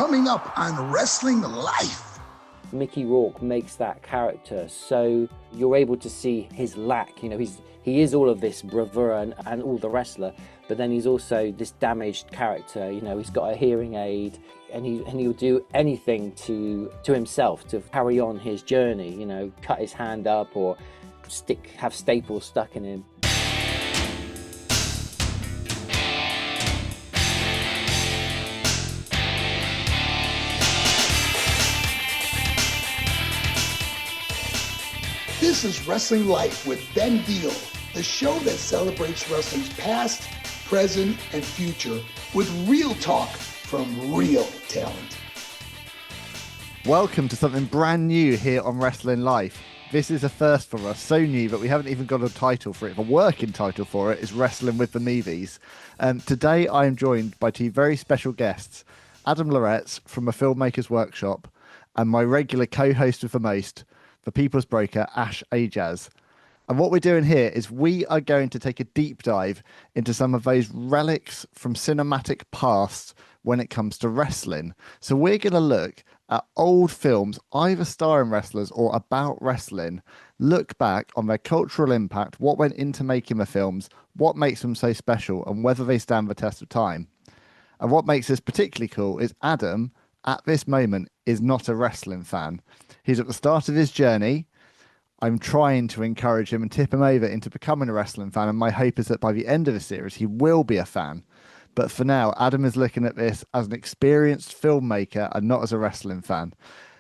coming up on Wrestling Life. Mickey Rourke makes that character so you're able to see his lack. He is all of this bravura and all the wrestler, but then he's also this damaged character. He's got a hearing aid, and he'll do anything to himself to carry on his journey. Cut his hand up or have staples stuck in him. This is Wrestling Life with Veal, the show that celebrates wrestling's past, present, and future with real talk from real talent. Welcome to something brand new here on Wrestling Life. This is a first for us, so new that we haven't even got a title for it. The working title for it is Wrestling with the Movies. Today I am joined by two very special guests, Adam Loretz from the Filmmakers Workshop and my regular co-host with the most, the People's Broker, Ajaz. And what we're doing here is we are going to take a deep dive into some of those relics from cinematic past when it comes to wrestling. So we're going to look at old films, either starring wrestlers or about wrestling, look back on their cultural impact, what went into making the films, what makes them so special, and whether they stand the test of time. And what makes this particularly cool is Adam, at this moment, is not a wrestling fan. He's at the start of his journey. I'm trying to encourage him and tip him over into becoming a wrestling fan. And my hope is that by the end of the series, he will be a fan. But for now, Adam is looking at this as an experienced filmmaker and not as a wrestling fan.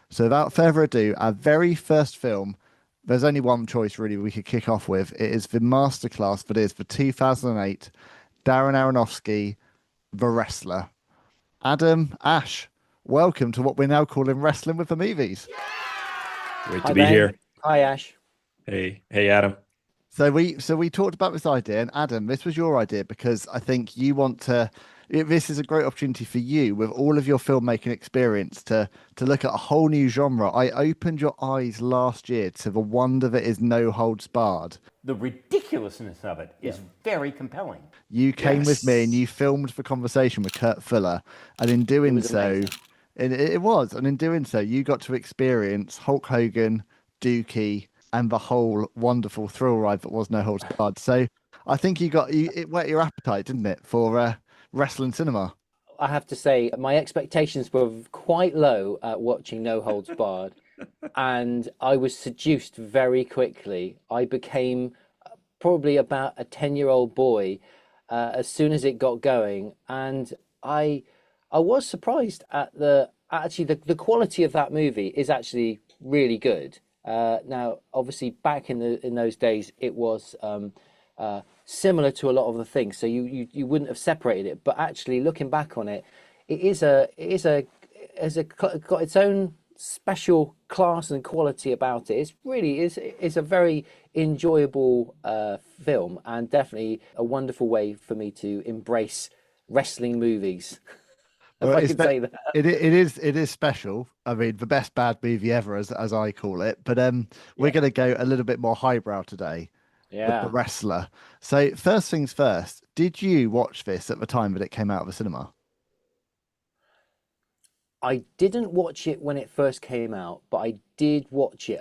So without further ado, our very first film, there's only one choice really we could kick off with. It is the masterclass that is the 2008 Darren Aronofsky, The Wrestler. Adam, Ash, welcome to what we're now calling Wrestling with the Movies. Great to be here. Hi, Ash. Hey, Adam. So we talked about this idea, and Adam, this was your idea because I think you want to. This is a great opportunity for you, with all of your filmmaking experience, to look at a whole new genre. I opened your eyes last year to the wonder that is No Holds Barred. The ridiculousness of it is very compelling. You came with me and you filmed the conversation with Kurt Fuller, and in doing so, it was, and in doing so, you got to experience Hulk Hogan, Dookie, and the whole wonderful thrill ride that was No Holds Barred. So I think it whet your appetite, didn't it, for wrestling cinema? I have to say, my expectations were quite low at watching No Holds Barred, and I was seduced very quickly. I became probably about a 10-year-old boy as soon as it got going, and I was surprised at the quality of that movie is actually really good. Now, obviously, back in those days, it was similar to a lot of the things, so you wouldn't have separated it. But actually, looking back on it, it has got its own special class and quality about it. It's really is a very enjoyable film, and definitely a wonderful way for me to embrace wrestling movies. If I could say that. It is special. I mean, the best bad movie ever, as I call it. But we're going to go a little bit more highbrow today. Yeah. With The Wrestler. So first things first, did you watch this at the time that it came out of the cinema? I didn't watch it when it first came out, but I did watch it.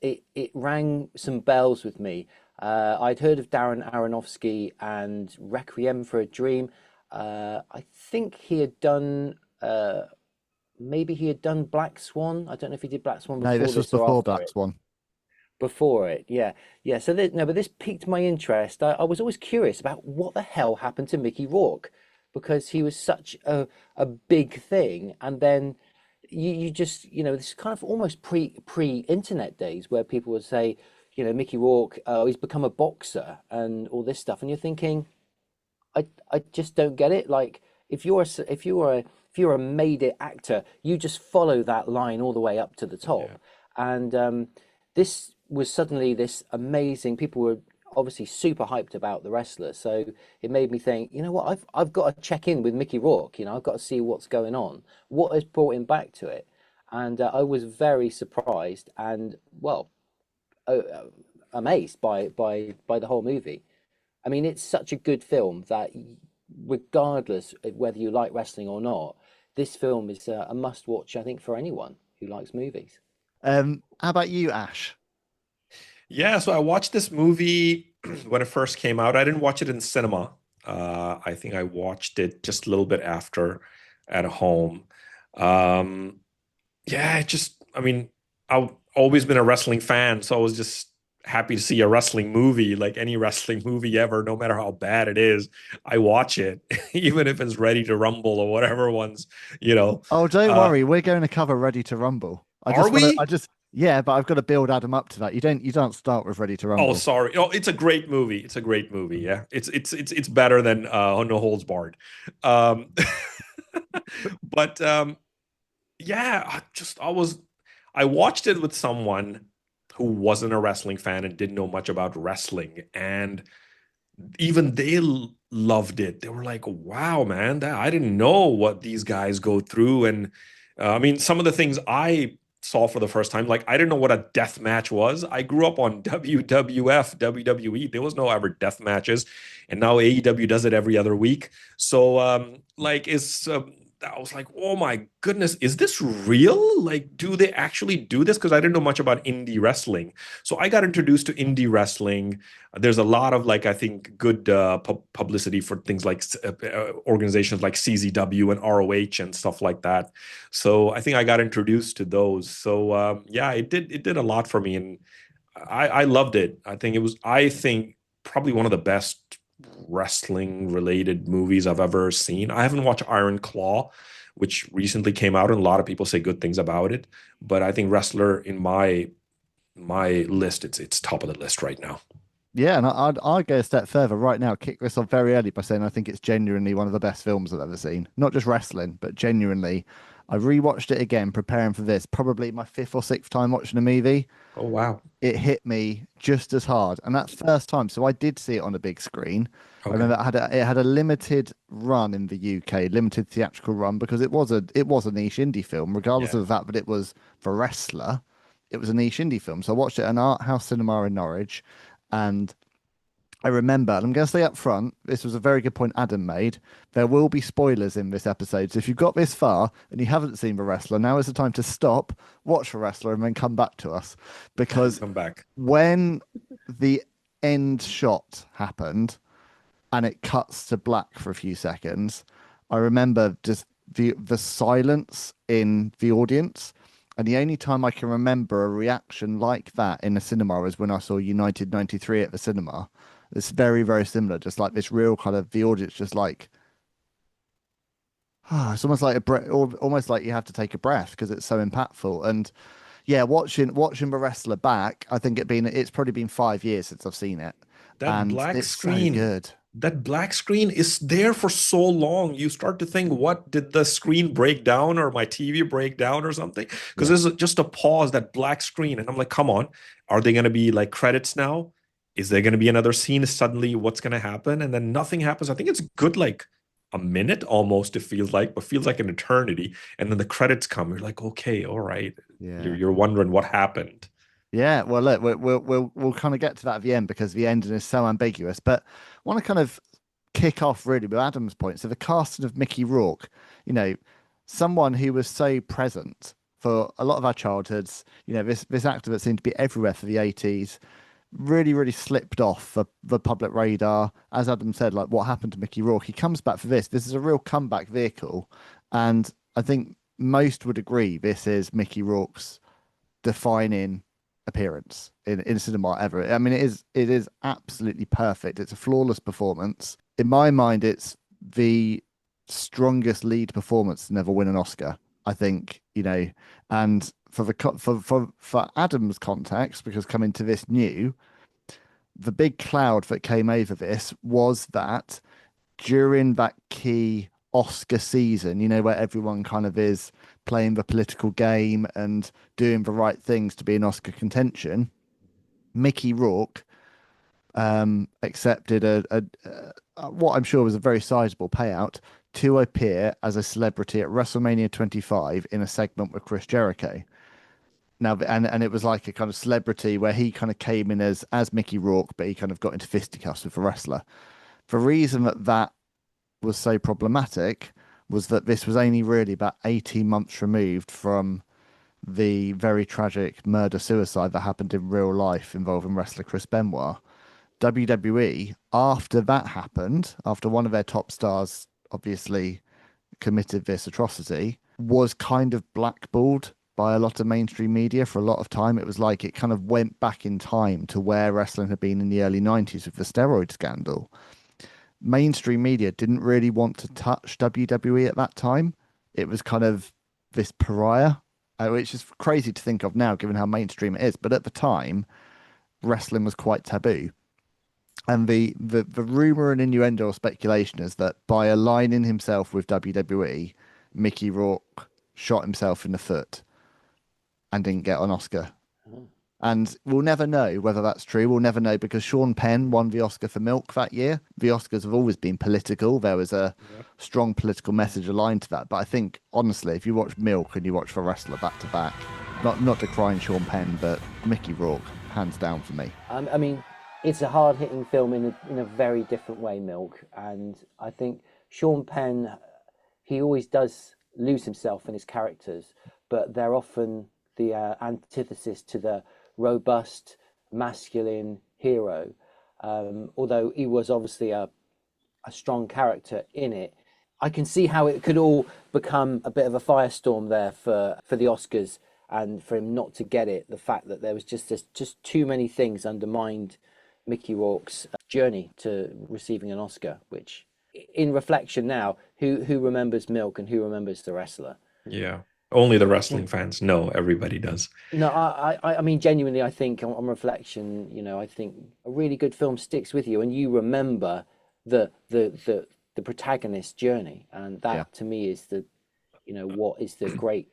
It rang some bells with me. I'd heard of Darren Aronofsky and Requiem for a Dream. I think he had done, maybe he had done Black Swan. I don't know if he did Black Swan before. No, this was before Black Swan. Before it, yeah. So but this piqued my interest. I was always curious about what the hell happened to Mickey Rourke, because he was such a big thing. And then you just, this kind of almost pre-internet days where people would say, Mickey Rourke, he's become a boxer and all this stuff. And you're thinking, I just don't get it. Like, if you're a made it actor, you just follow that line all the way up to the top. Yeah. And this was suddenly this amazing. People were obviously super hyped about The Wrestler, so it made me think, you know what, I've got to check in with Mickey Rourke. I've got to see what's going on, what has brought him back to it. And I was very surprised and amazed by the whole movie. I mean, it's such a good film that regardless of whether you like wrestling or not, this film is a must watch, I think, for anyone who likes movies. How about you, Ash? Yeah, so I watched this movie when it first came out. I didn't watch it in cinema. I think I watched it just a little bit after at home. Um, yeah, I mean, I've always been a wrestling fan, so I was just happy to see a wrestling movie, like any wrestling movie ever, no matter how bad it is. I watch it, even if it's Ready to Rumble or whatever ones, you know. Oh, don't Uh, worry, we're going to cover Ready to Rumble. are we? Yeah, but I've got to build Adam up to that. You don't start with Ready to Oh, Rumble. sorry. Oh, it's a great movie. It's a great movie. Yeah, it's better than No Holds Barred. Um, but yeah, I watched it with someone who wasn't a wrestling fan and didn't know much about wrestling, and even they loved it. They were like, "Wow, man, I didn't know what these guys go through." And I mean, some of the things I saw for the first time, like I didn't know what a death match was. I grew up on WWF, WWE. There was no ever death matches, and now AEW does it every other week. So, like, I was like, oh my goodness, is this real? Like, do they actually do this? Because I didn't know much about indie wrestling. So I got introduced to indie wrestling. There's a lot of, like, I think good publicity for things like organizations like CZW and ROH and stuff like that. So I think I got introduced to those. So yeah, it did a lot for me, and I loved it. I think probably one of the best wrestling related movies I've ever seen. I haven't watched Iron Claw, which recently came out, and a lot of people say good things about it. But I think Wrestler in my list, it's top of the list right now. Yeah, and I'd go a step further right now, kick this off very early by saying I think it's genuinely one of the best films I've ever seen. Not just wrestling, but genuinely. I rewatched it again, preparing for this, probably my fifth or sixth time watching a movie. Oh wow. It hit me just as hard. And that first time, so I did see it on a big screen. I Okay. remember it had a limited run in the UK, limited theatrical run, because it was a niche indie film, regardless Yeah. of the fact that it was for wrestler. It was a niche indie film. So I watched it at an art house cinema in Norwich, and I remember, and I'm going to say up front, this was a very good point Adam made. There will be spoilers in this episode. So if you've got this far and you haven't seen The Wrestler, now is the time to stop, watch The Wrestler, and then come back to us. Because Come back. when the end shot happened and it cuts to black for a few seconds, I remember just the silence in the audience. And the only time I can remember a reaction like that in the cinema is when I saw United 93 at the cinema. It's very, very similar, just like this real kind of the audience, just like, it's almost like a breath, or almost like you have to take a breath because it's so impactful. And yeah, watching The Wrestler back, I think it's probably been 5 years since I've seen it, That and black it's so screen. good. That black screen is there for so long. You start to think, what did the screen break down, or my TV break down or something? Because there's just a pause, that black screen. And I'm like, come on, are they going to be like credits now? Is there going to be another scene? Suddenly, what's going to happen? And then nothing happens. I think it's good, like a minute almost, it feels like, but feels like an eternity. And then the credits come. You're like, okay, all right. Yeah. You're wondering what happened. Yeah, well, look, we'll kind of get to that at the end because the ending is so ambiguous. But I want to kind of kick off really with Adam's point. So the casting of Mickey Rourke, someone who was so present for a lot of our childhoods. This actor that seemed to be everywhere for the 80s, really, really slipped off the public radar. As Adam said, like what happened to Mickey Rourke, he comes back for this. This is a real comeback vehicle, and I think most would agree this is Mickey Rourke's defining appearance in cinema ever. I mean, it is absolutely perfect. It's a flawless performance. In my mind, it's the strongest lead performance to never win an Oscar, I think, and for Adam's context, because coming to this new, the big cloud that came over this was that during that key Oscar season, where everyone kind of is playing the political game and doing the right things to be in Oscar contention, Mickey Rourke accepted a what I'm sure was a very sizable payout to appear as a celebrity at WrestleMania 25 in a segment with Chris Jericho. Now, and it was like a kind of celebrity where he kind of came in as Mickey Rourke, but he kind of got into fisticuffs with a wrestler. The reason that was so problematic was that this was only really about 18 months removed from the very tragic murder-suicide that happened in real life involving wrestler Chris Benoit. WWE, after that happened, after one of their top stars obviously committed this atrocity, was kind of blackballed by a lot of mainstream media for a lot of time. It was like it kind of went back in time to where wrestling had been in the early 90s with the steroid scandal. Mainstream media didn't really want to touch WWE at that time. It was kind of this pariah, which is crazy to think of now given how mainstream it is. But at the time, wrestling was quite taboo. And the rumor and innuendo or speculation is that by aligning himself with WWE, Mickey Rourke shot himself in the foot and didn't get an Oscar. And we'll never know whether that's true. We'll never know because Sean Penn won the Oscar for Milk that year. The Oscars have always been political. There was a strong political message aligned to that. But I think, honestly, if you watch Milk and you watch The Wrestler back to back, not decrying Sean Penn, but Mickey Rourke, hands down for me. I mean, it's a hard-hitting film in a very different way, Milk. And I think Sean Penn, he always does lose himself in his characters, but they're often the antithesis to the robust, masculine hero. Although he was obviously a strong character in it, I can see how it could all become a bit of a firestorm there for the Oscars, and for him not to get it. The fact that there was just too many things undermined Mickey Rourke's journey to receiving an Oscar. Which, in reflection now, who remembers Milk and who remembers The Wrestler? Yeah. Only the wrestling fans know. Everybody does. No, I mean, genuinely, I think on reflection, I think a really good film sticks with you, and you remember the protagonist's journey, and that to me is what is the great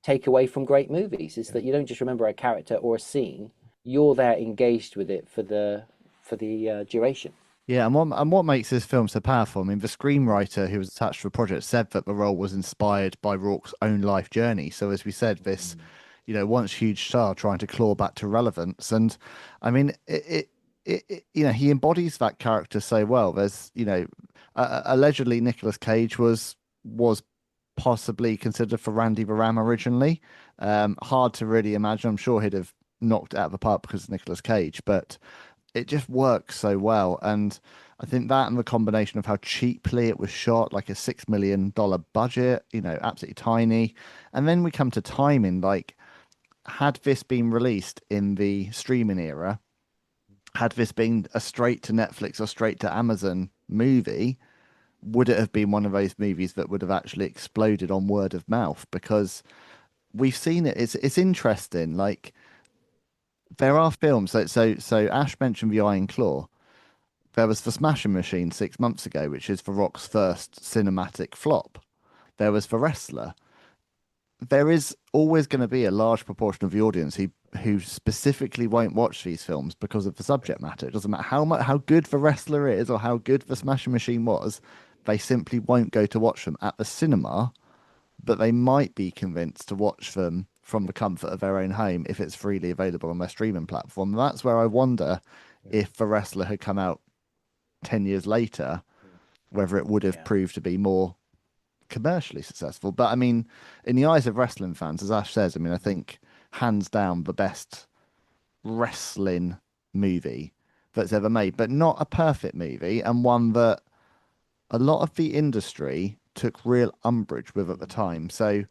takeaway from great movies is that you don't just remember a character or a scene; you're there engaged with it for the duration. Yeah, and what makes this film so powerful? I mean, the screenwriter who was attached to the project said that the role was inspired by Rourke's own life journey. So, as we said, this, once huge star trying to claw back to relevance, and I mean, it he embodies that character so well. There's, allegedly Nicolas Cage was possibly considered for Randy the Ram originally. Hard to really imagine. I'm sure he'd have knocked it out of the park because of Nicolas Cage, but it just works so well. And I think that and the combination of how cheaply it was shot, like a $6 million budget, absolutely tiny. And then we come to timing, like, had this been released in the streaming era, had this been a straight to Netflix or straight to Amazon movie, would it have been one of those movies that would have actually exploded on word of mouth? Because we've seen it. It's interesting. Like, there are films. So Ash mentioned The Iron Claw. There was The Smashing Machine 6 months ago, which is The Rock's first cinematic flop. There was The Wrestler. There is always going to be a large proportion of the audience who specifically won't watch these films because of the subject matter. It doesn't matter how good The Wrestler is or how good The Smashing Machine was. They simply won't go to watch them at the cinema, but they might be convinced to watch them from the comfort of their own home if it's freely available on their streaming platform. That's where I wonder if The Wrestler had come out 10 years later, whether it would have proved to be more commercially successful. But I mean, in the eyes of wrestling fans, as Ash says, I mean, I think hands down the best wrestling movie that's ever made, but not a perfect movie, and one that a lot of the industry took real umbrage with at the time. So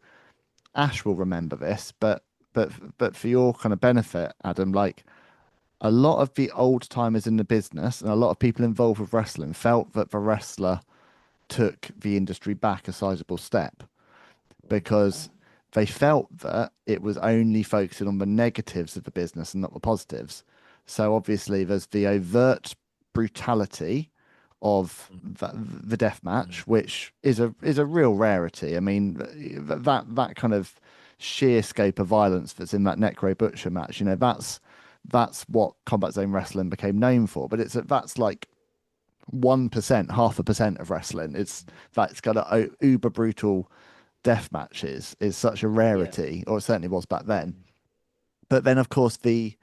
Ash will remember this, but for your kind of benefit, Adam, like, a lot of the old timers in the business and a lot of people involved with wrestling felt that The Wrestler took the industry back a sizable step because they felt that it was only focusing on the negatives of the business and not the positives. So obviously there's the overt brutality of the death match, which is a real rarity. I mean, that kind of sheer scope of violence that's in that Necro Butcher match, that's what Combat Zone Wrestling became known for. But that's like 1%, 0.5% of wrestling. That's kind of uber brutal death matches is such a rarity, or it certainly was back then. But then, of course, the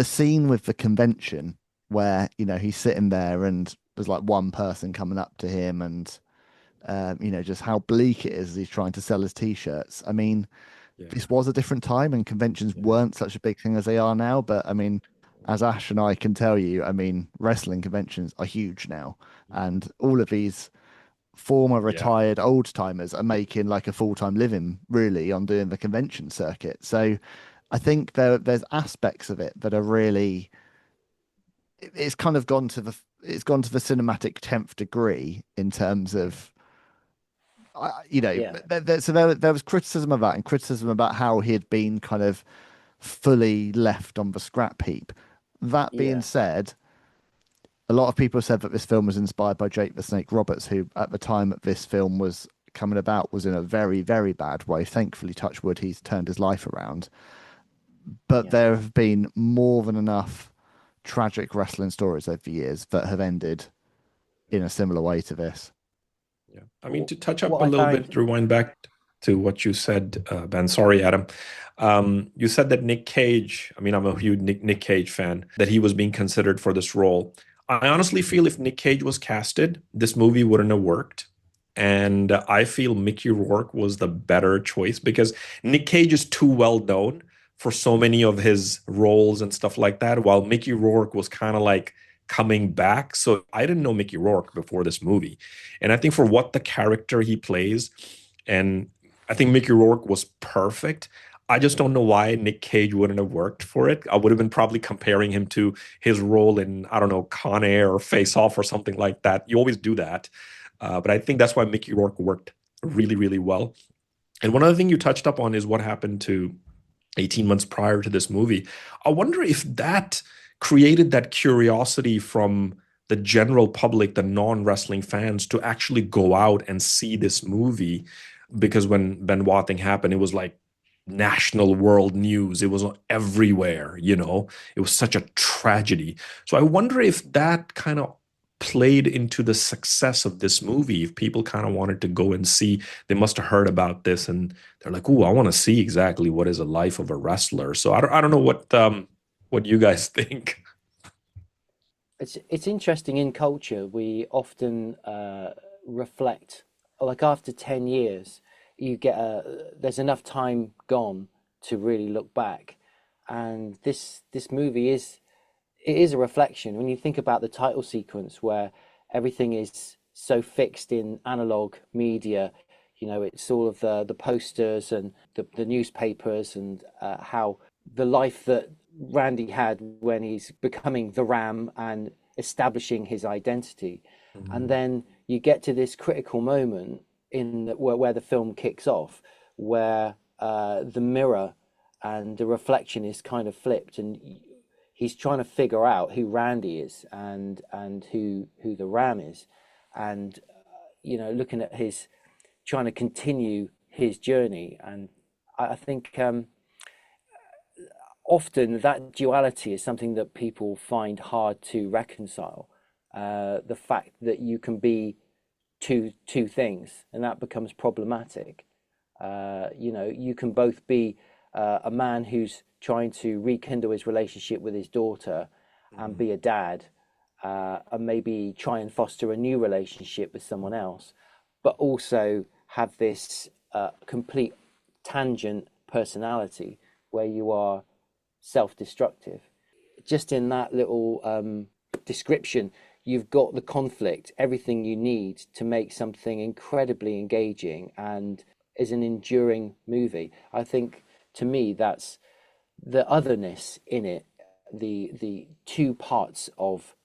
scene with the convention where he's sitting there and there's like one person coming up to him and just how bleak it is as he's trying to sell his t-shirts. I mean, Yeah. this was a different time and conventions weren't such a big thing as they are now. But I mean, as Ash and I can tell you, I mean, wrestling conventions are huge now. And all of these former retired old timers are making like a full-time living really on doing the convention circuit. So I think there's aspects of it that are really, it's kind of gone to the cinematic 10th degree in terms of Yeah. so there was criticism of that and criticism about how he had been kind of fully left on the scrap heap. That being Yeah. said, a lot of people said that this film was inspired by Jake the Snake Roberts, who at the time that this film was coming about was in a very, very bad way. Thankfully, touch wood, he's turned his life around. But there have been more than enough tragic wrestling stories over the years that have ended in a similar way to this. Yeah. I mean, to touch up What a I little find- bit, rewind back to what you said, Ben. Sorry, Adam. You said that Nick Cage, I mean, I'm a huge Nick Cage fan, that he was being considered for this role. I honestly feel if Nick Cage was casted, this movie wouldn't have worked. And I feel Mickey Rourke was the better choice because Nick Cage is too well known for so many of his roles and stuff like that, while Mickey Rourke was kind of like coming back. So I didn't know Mickey Rourke before this movie. And I think for what the character he plays, and I think Mickey Rourke was perfect. I just don't know why Nick Cage wouldn't have worked for it. I would have been probably comparing him to his role in, I don't know, Con Air or Face Off or something like that. You always do that. But I think that's why Mickey Rourke worked really, really well. And one other thing you touched up on is what happened to 18 months prior to this movie. I wonder if that created that curiosity from the general public, the non-wrestling fans, to actually go out and see this movie. Because when Benoit thing happened, it was like national world news. It was everywhere, It was such a tragedy. So I wonder if that kind of played into the success of this movie. If people kind of wanted to go and see, they must have heard about this and they're like, "Oh, I want to see exactly what is a life of a wrestler." So I don't know what you guys think. It's interesting in culture. We often reflect, like after 10 years, you get there's enough time gone to really look back, and this movie is a reflection. When you think about the title sequence where everything is so fixed in analog media, it's all of the posters and the newspapers and how the life that Randy had when he's becoming the Ram and establishing his identity. And then you get to this critical moment where the film kicks off, where the mirror and the reflection is kind of flipped, and he's trying to figure out who Randy is and who the Ram is, and looking at his trying to continue his journey. And I think often that duality is something that people find hard to reconcile. The fact that you can be two things, and that becomes problematic. You can both be a man who's trying to rekindle his relationship with his daughter and be a dad, and maybe try and foster a new relationship with someone else, but also have this complete tangent personality where you are self-destructive. Just in that little description, you've got the conflict, everything you need to make something incredibly engaging and is an enduring movie. I think, to me, that's the otherness in it, the two parts of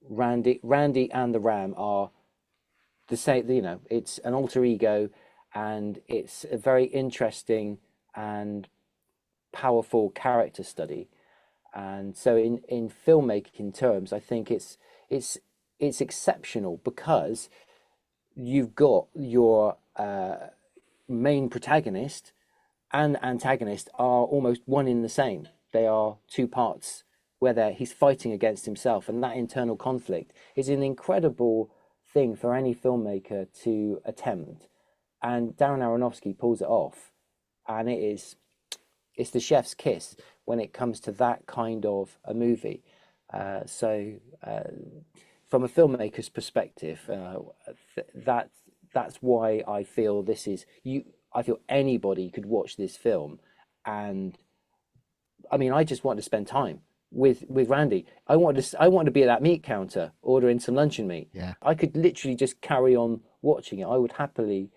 Randy and the Ram are the same. It's an alter ego, and it's a very interesting and powerful character study. And so in filmmaking terms, I think it's exceptional because you've got your main protagonist and antagonist are almost one in the same. They are two parts where he's fighting against himself, and that internal conflict is an incredible thing for any filmmaker to attempt. And Darren Aronofsky pulls it off, and it's the chef's kiss when it comes to that kind of a movie. So from a filmmaker's perspective, that's why I feel this is I feel anybody could watch this film, and I mean, I just want to spend time with Randy. I want to be at that meat counter ordering some luncheon meat. Yeah. I could literally just carry on watching it. I would happily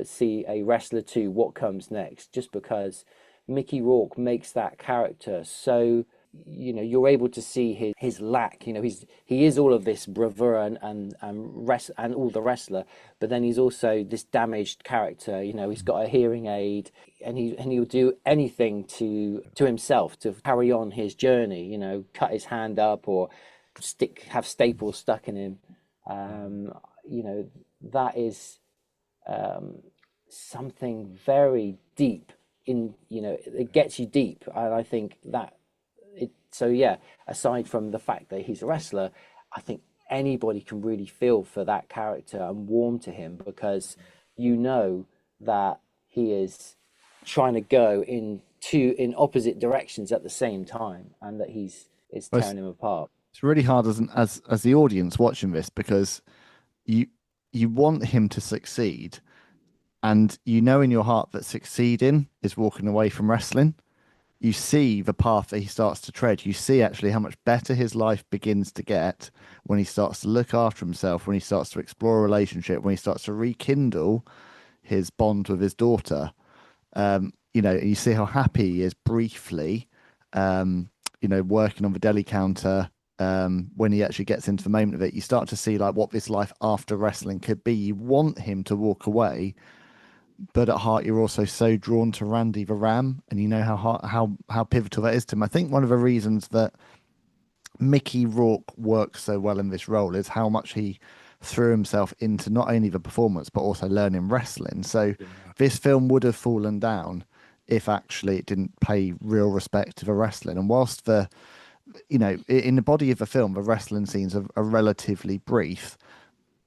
see a Wrestler 2, What Comes Next, just because Mickey Rourke makes that character so, you know, you're able to see his lack. You know, he is all of this bravura and all the wrestler, but then he's also this damaged character. You know, he's got a hearing aid, and he'll do anything to himself to carry on his journey. You know, cut his hand up or have staples stuck in him. You know, that is something very deep in, you know, it gets you deep. And I think that so yeah, aside from the fact that he's a wrestler, I think anybody can really feel for that character and warm to him, because you know that he is trying to go in opposite directions at the same time, and that it's tearing him apart. It's really hard as the audience watching this, because you want him to succeed, and you know in your heart that succeeding is walking away from wrestling. You see the path that he starts to tread. You see actually how much better his life begins to get when he starts to look after himself, when he starts to explore a relationship, when he starts to rekindle his bond with his daughter. You know, you see how happy he is briefly, you know, working on the deli counter. When he actually gets into the moment of it, you start to see like what this life after wrestling could be. You want him to walk away, but at heart you're also so drawn to Randy the Ram, and you know how pivotal that is to him. I think one of the reasons that Mickey Rourke works so well in this role is how much he threw himself into not only the performance but also learning wrestling. So this film would have fallen down if actually it didn't pay real respect to the wrestling. And whilst you know, in the body of the film, the wrestling scenes are relatively brief,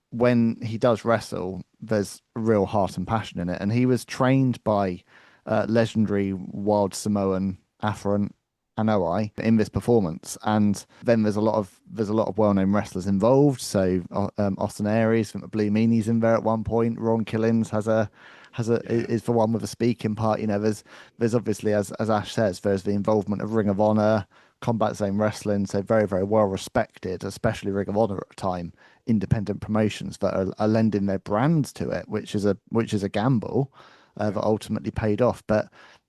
when he does wrestle, there's real heart and passion in it. And he was trained by legendary wild Samoan Afferent Anoa'i in this performance. And then there's a lot of well-known wrestlers involved. So Austin Aries, I think the Blue Meanie's in there at one point. Ron Killings is the one with a speaking part. You know, there's obviously, as Ash says, there's the involvement of Ring of Honor, Combat Zone Wrestling, so very, very well respected, especially Ring of Honor at the time, independent promotions that are lending their brands to it, which is a gamble that ultimately paid off. But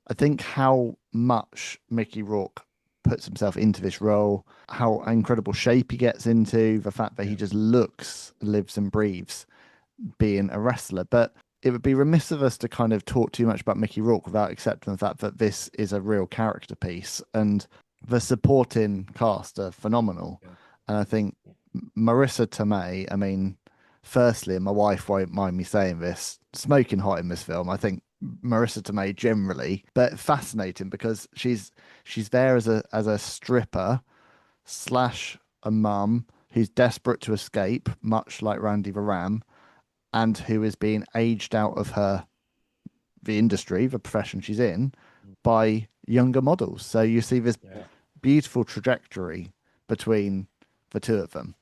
I think how much Mickey Rourke puts himself into this role, how incredible shape he gets into, the fact that he just looks, lives and breathes being a wrestler. But it would be remiss of us to kind of talk too much about Mickey Rourke without accepting the fact that this is a real character piece, and the supporting cast are phenomenal. And I think Marissa Tomei, I mean, firstly, and my wife won't mind me saying this, smoking hot in this film. I think Marissa Tomei generally, but fascinating because she's there as a stripper / a mum who's desperate to escape, much like Randy the Ram, and who is being aged out of the industry, the profession she's in, by younger models. So you see this beautiful trajectory between the two of them.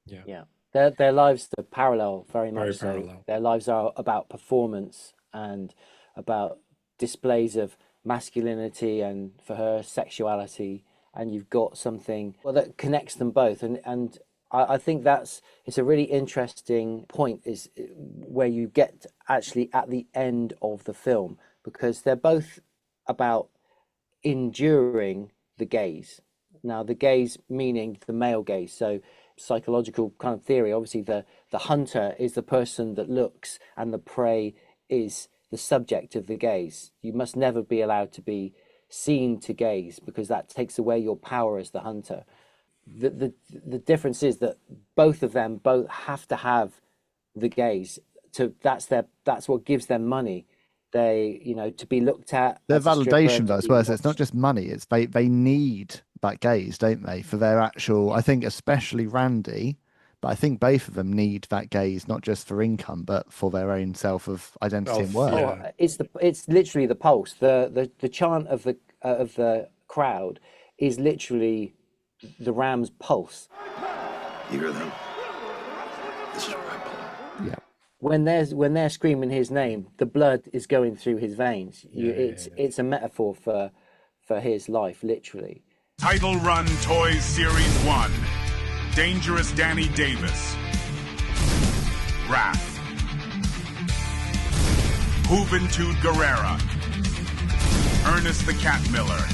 Yeah. Their lives are parallel, very much so. Parallel. Their lives are about performance and about displays of masculinity, and for her, sexuality. And you've got something that connects them both. And I think it's a really interesting point, is where you get actually at the end of the film, because they're both about enduring the gaze. Now, the gaze meaning the male gaze. So psychological kind of theory, obviously the hunter is the person that looks, and the prey is the subject of the gaze. You must never be allowed to be seen to gaze, because that takes away your power as the hunter. The difference is that both of them have to have the gaze. That's what gives them money. They, you know, to be looked at. Their validation, though, as well. So it's not just money. It's they need that gaze, don't they, for their actual. I think especially Randy, but I think both of them need that gaze, not just for income, but for their own self of identity and worth. Yeah. It's literally the pulse. The chant of the crowd is literally the Ram's pulse. You hear them? This is where I belong. Yeah. when they're screaming his name, the blood is going through his veins. It's a metaphor for his life, literally. Title Run Toys Series 1. Dangerous Danny Davis. Wrath. Juventud Guerrera. Ernest the Cat Miller.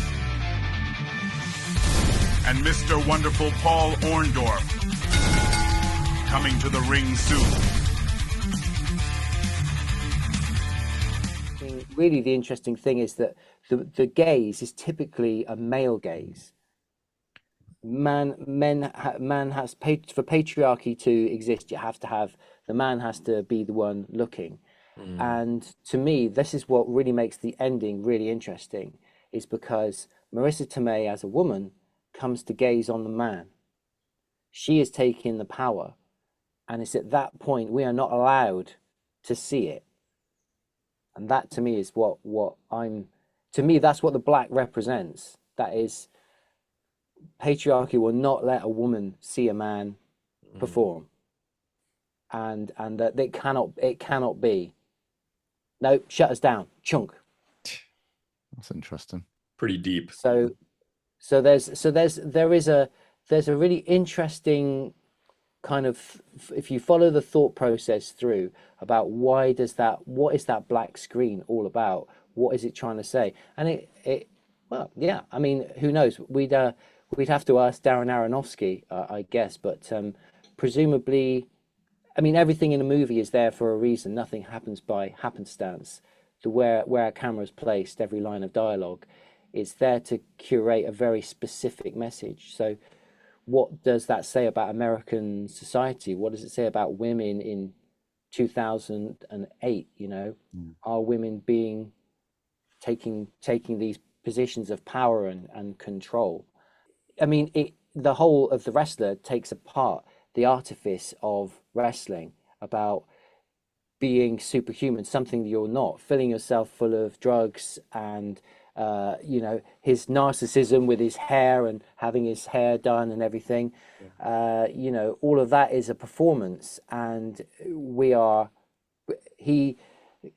And Mr. Wonderful Paul Orndorff. Coming to the ring soon. Really, the interesting thing is that the gaze is typically a male gaze. Man has for patriarchy to exist. You have to have the man has to be the one looking, and to me, this is what really makes the ending really interesting. Is because Marissa Tomei, as a woman, comes to gaze on the man. She is taking the power, and it's at that point we are not allowed to see it. And that to me is to me, that's what the black represents. That is, patriarchy will not let a woman see a man perform. And that it cannot be. No, shut us down. Chunk. That's interesting. Pretty deep. So there is a really interesting kind of, if you follow the thought process through about what is that black screen all about? What is it trying to say? And well, yeah, I mean, who knows? We'd have to ask Darren Aronofsky, I guess, but presumably, I mean, everything in a movie is there for a reason. Nothing happens by happenstance. Where a camera is placed, every line of dialogue, it's there to curate a very specific message. So what does that say about American society? What does it say about women in 2008? You know, are women taking these positions of power and control? I mean, the whole of The Wrestler takes apart the artifice of wrestling about being superhuman, something that you're not, filling yourself full of drugs and his narcissism with his hair and having his hair done and everything. All of that is a performance, and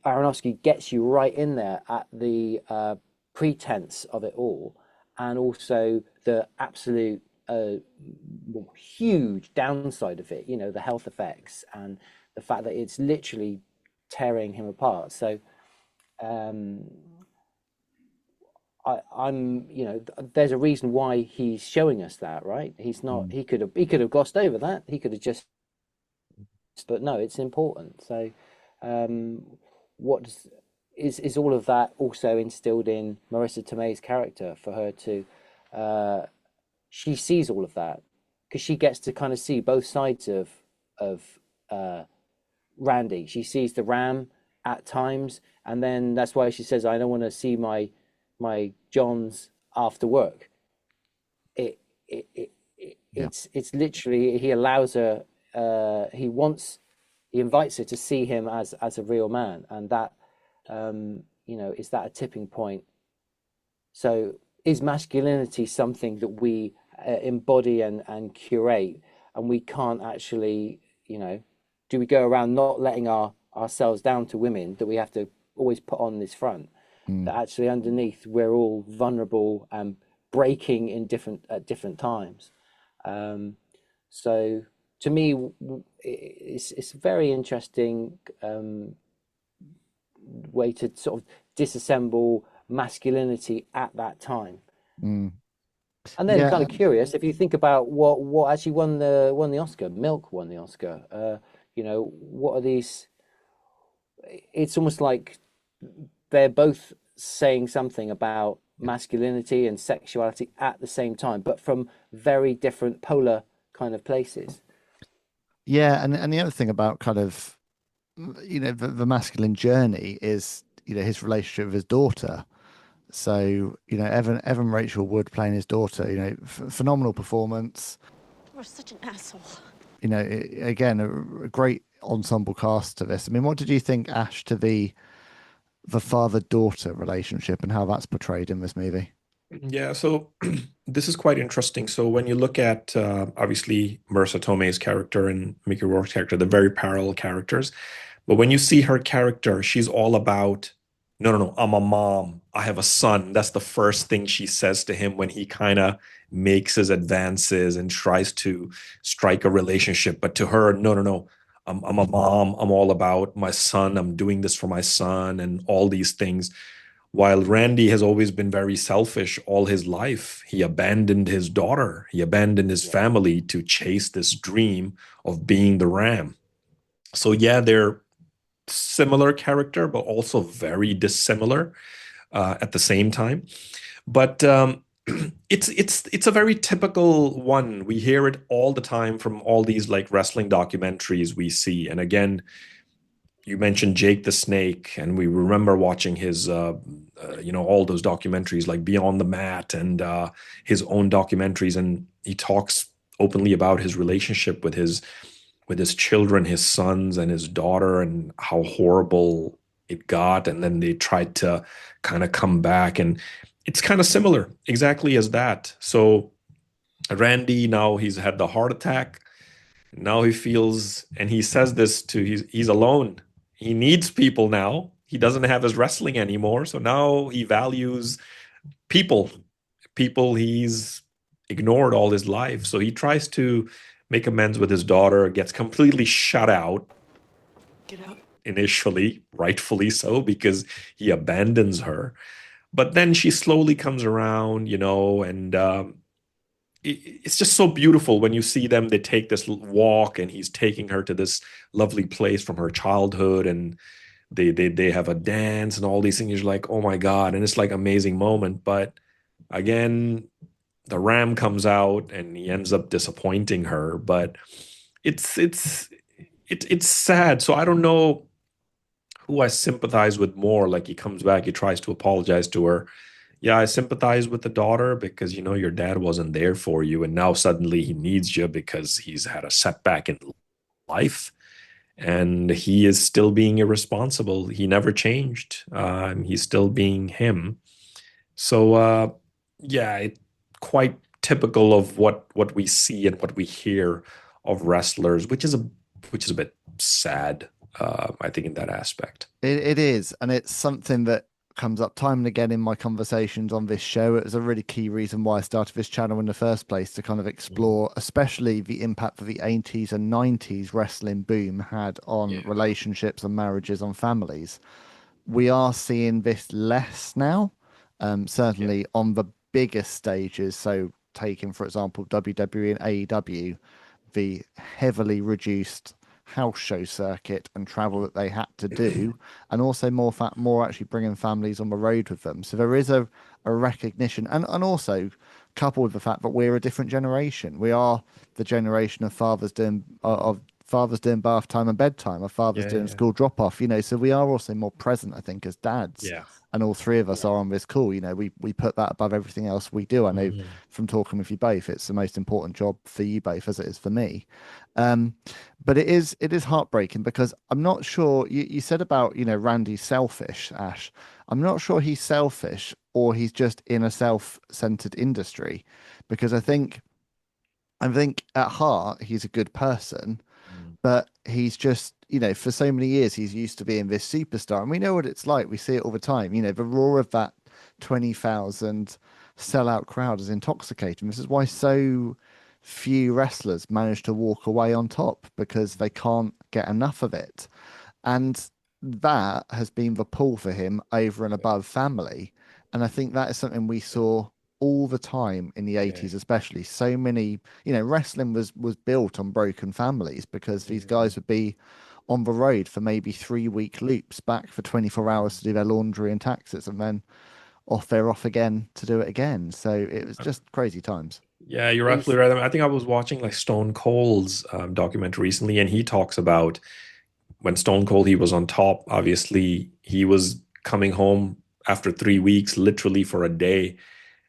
Aronofsky gets you right in there at the pretense of it all, and also the absolute huge downside of it, the health effects and the fact that it's literally tearing him apart. So there's a reason why he's showing us that, right? He's not. He could have glossed over that. He could have just. But no, it's important. So, is all of that also instilled in Marissa Tomei's character for her to? She sees all of that because she gets to kind of see both sides of Randy. She sees the ram at times, and then that's why she says, "I don't want to see my Johns after work." It's literally, he allows her, he invites her to see him as a real man, and that is that a tipping point? So is masculinity something that we embody and curate, and we can't actually, do we go around not letting ourselves down to women, that we have to always put on this front? That actually underneath we're all vulnerable and breaking at different times. So to me, it's a very interesting way to sort of disassemble masculinity at that time. And then kind of curious, if you think about what actually won the Oscar. Milk won the Oscar. What are these? It's almost like they're both saying something about masculinity and sexuality at the same time, but from very different polar kind of places. Yeah, and the other thing about kind of, the masculine journey is, his relationship with his daughter. So, Evan Rachel Wood playing his daughter, phenomenal performance. You're such an asshole. Again, a great ensemble cast to this. I mean, what did you think, Ash, to the father-daughter relationship and how that's portrayed in this movie? Yeah, so this is quite interesting. So when you look at obviously Marissa Tomei's character and Mickey Rourke's character, they're very parallel characters. But when you see her character, she's all about, no, no, no, I'm a mom. I have a son. That's the first thing she says to him when he kind of makes his advances and tries to strike a relationship. But to her, no, no, no, I'm a mom. I'm all about my son. I'm doing this for my son and all these things. While Randy has always been very selfish all his life, he abandoned his daughter, he abandoned his family to chase this dream of being the ram. So, yeah, they're similar character, but also very dissimilar at the same time. But it's a very typical one. We hear it all the time from all these like wrestling documentaries we see. And again, you mentioned Jake the Snake, and we remember watching his, all those documentaries like Beyond the Mat and his own documentaries, and he talks openly about his relationship with his children, his sons and his daughter, and how horrible it got. And then they tried to kind of come back, and it's kind of similar, exactly as that. So Randy, now he's had the heart attack. Now he feels, and he says this to, he's alone. He needs people now. He doesn't have his wrestling anymore. So now he values people, people he's ignored all his life. So he tries to make amends with his daughter, gets completely shut out. Get out. Initially, rightfully so, because he abandons her. But then she slowly comes around, and it's just so beautiful when you see them. They take this walk, and he's taking her to this lovely place from her childhood, and they have a dance and all these things. You're like, oh my God. And it's like amazing moment. But again, the ram comes out and he ends up disappointing her. But it's sad. So I don't know who I sympathize with more. Like, he comes back, he tries to apologize to her. Yeah, I sympathize with the daughter because, your dad wasn't there for you. And now suddenly he needs you because he's had a setback in life. And he is still being irresponsible. He never changed. He's still being him. So, quite typical of what we see and what we hear of wrestlers, which is a bit sad, I think, in that aspect. It is, and it's something that comes up time and again in my conversations on this show. It was a really key reason why I started this channel in the first place, to kind of explore especially the impact that the 80s and 90s wrestling boom had on relationships and marriages, on families. We are seeing this less now, certainly on the biggest stages. So taking, for example, WWE and AEW, the heavily reduced house show circuit and travel that they had to do, and also more actually bringing families on the road with them. So there is a recognition, and also coupled with the fact that we're a different generation. We are the generation of fathers doing bath time and bedtime, of fathers doing school drop off, so we are also more present, I think, as dads. And all three of us are on this call. We put that above everything else we do. I know from talking with you both, it's the most important job for you both, as it is for me. But it is heartbreaking, because I'm not sure, you said about, Randy's selfish, Ash. I'm not sure he's selfish or he's just in a self-centered industry, because I think at heart, he's a good person, but he's just, for so many years, he's used to being this superstar. And we know what it's like. We see it all the time. The roar of that 20,000 sellout crowd is intoxicating. This is why so few wrestlers manage to walk away on top, because they can't get enough of it. And that has been the pull for him over and above family. And I think that is something we saw all the time in the 80s, especially. So many, wrestling was built on broken families, because these guys would be on the road for maybe 3-week loops, back for 24 hours to do their laundry and taxes, and then they're off again to do it again. So it was just crazy times. Yeah, you're absolutely right. I think I was watching like Stone Cold's documentary recently, and he talks about when Stone Cold, he was on top. Obviously, he was coming home after 3 weeks, literally for a day.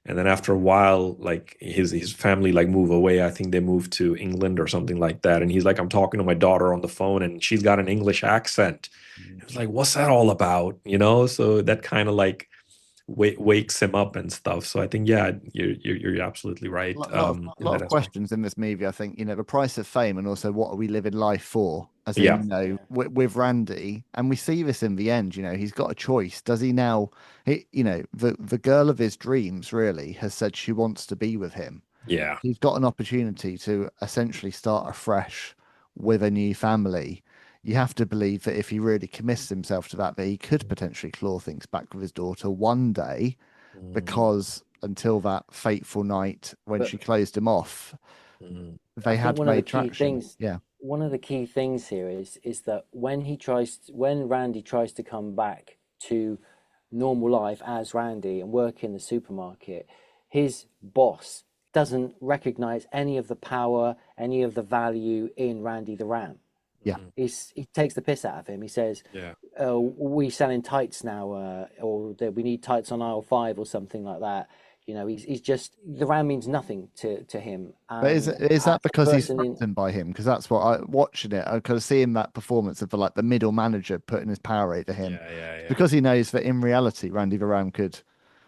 And then after a while, like his family like move away. I think they moved to England or something like that. And he's like, I'm talking to my daughter on the phone, and she's got an English accent. It's like, what's that all about? So that kind of like wakes him up and stuff. So I think, yeah, you're absolutely right. A lot of questions in this movie. I think, the price of fame, and also what are we living life for? As in, Yeah. with Randy, and we see this in the end. He's got a choice. Does he now? The girl of his dreams really has said she wants to be with him. Yeah. He's got an opportunity to essentially start afresh with a new family. You have to believe that if he really commits himself to that he could potentially claw things back with his daughter one day, because until that fateful night when she closed him off, they had made traction. Yeah. One of the key things here is that when Randy tries to come back to normal life as Randy and work in the supermarket, his boss doesn't recognize any of the power, any of the value in Randy the Ram. Yeah. He takes the piss out of him. He says, Yeah. We selling tights now, or we need tights on aisle 5 or something like that. He's just, the Ram means nothing to him. But is that because he's threatened by him? Because that's what watching it, I kind of seeing that performance of the middle manager putting his power over him. Yeah. Because he knows that in reality, Randy the Ram could.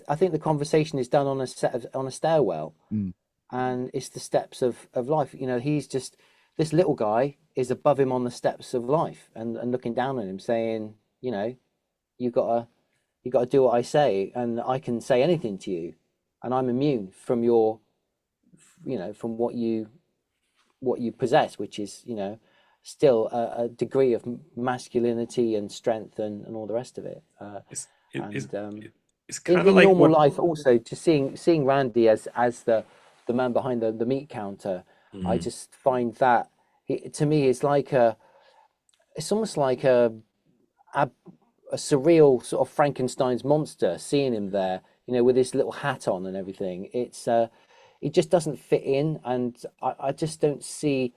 I think the conversation is done on a stairwell, and it's the steps of life. He's just, this little guy is above him on the steps of life and looking down on him, saying, you gotta do what I say, and I can say anything to you, and I'm immune from your, from what you possess, which is, still a degree of masculinity and strength and all the rest of it. It's kind of like normal life. Also, just seeing Randy as the man behind the meat counter, I just find that to me it's almost like a surreal sort of Frankenstein's monster. Seeing him there, with his little hat on and everything, it just doesn't fit in, and I just don't see.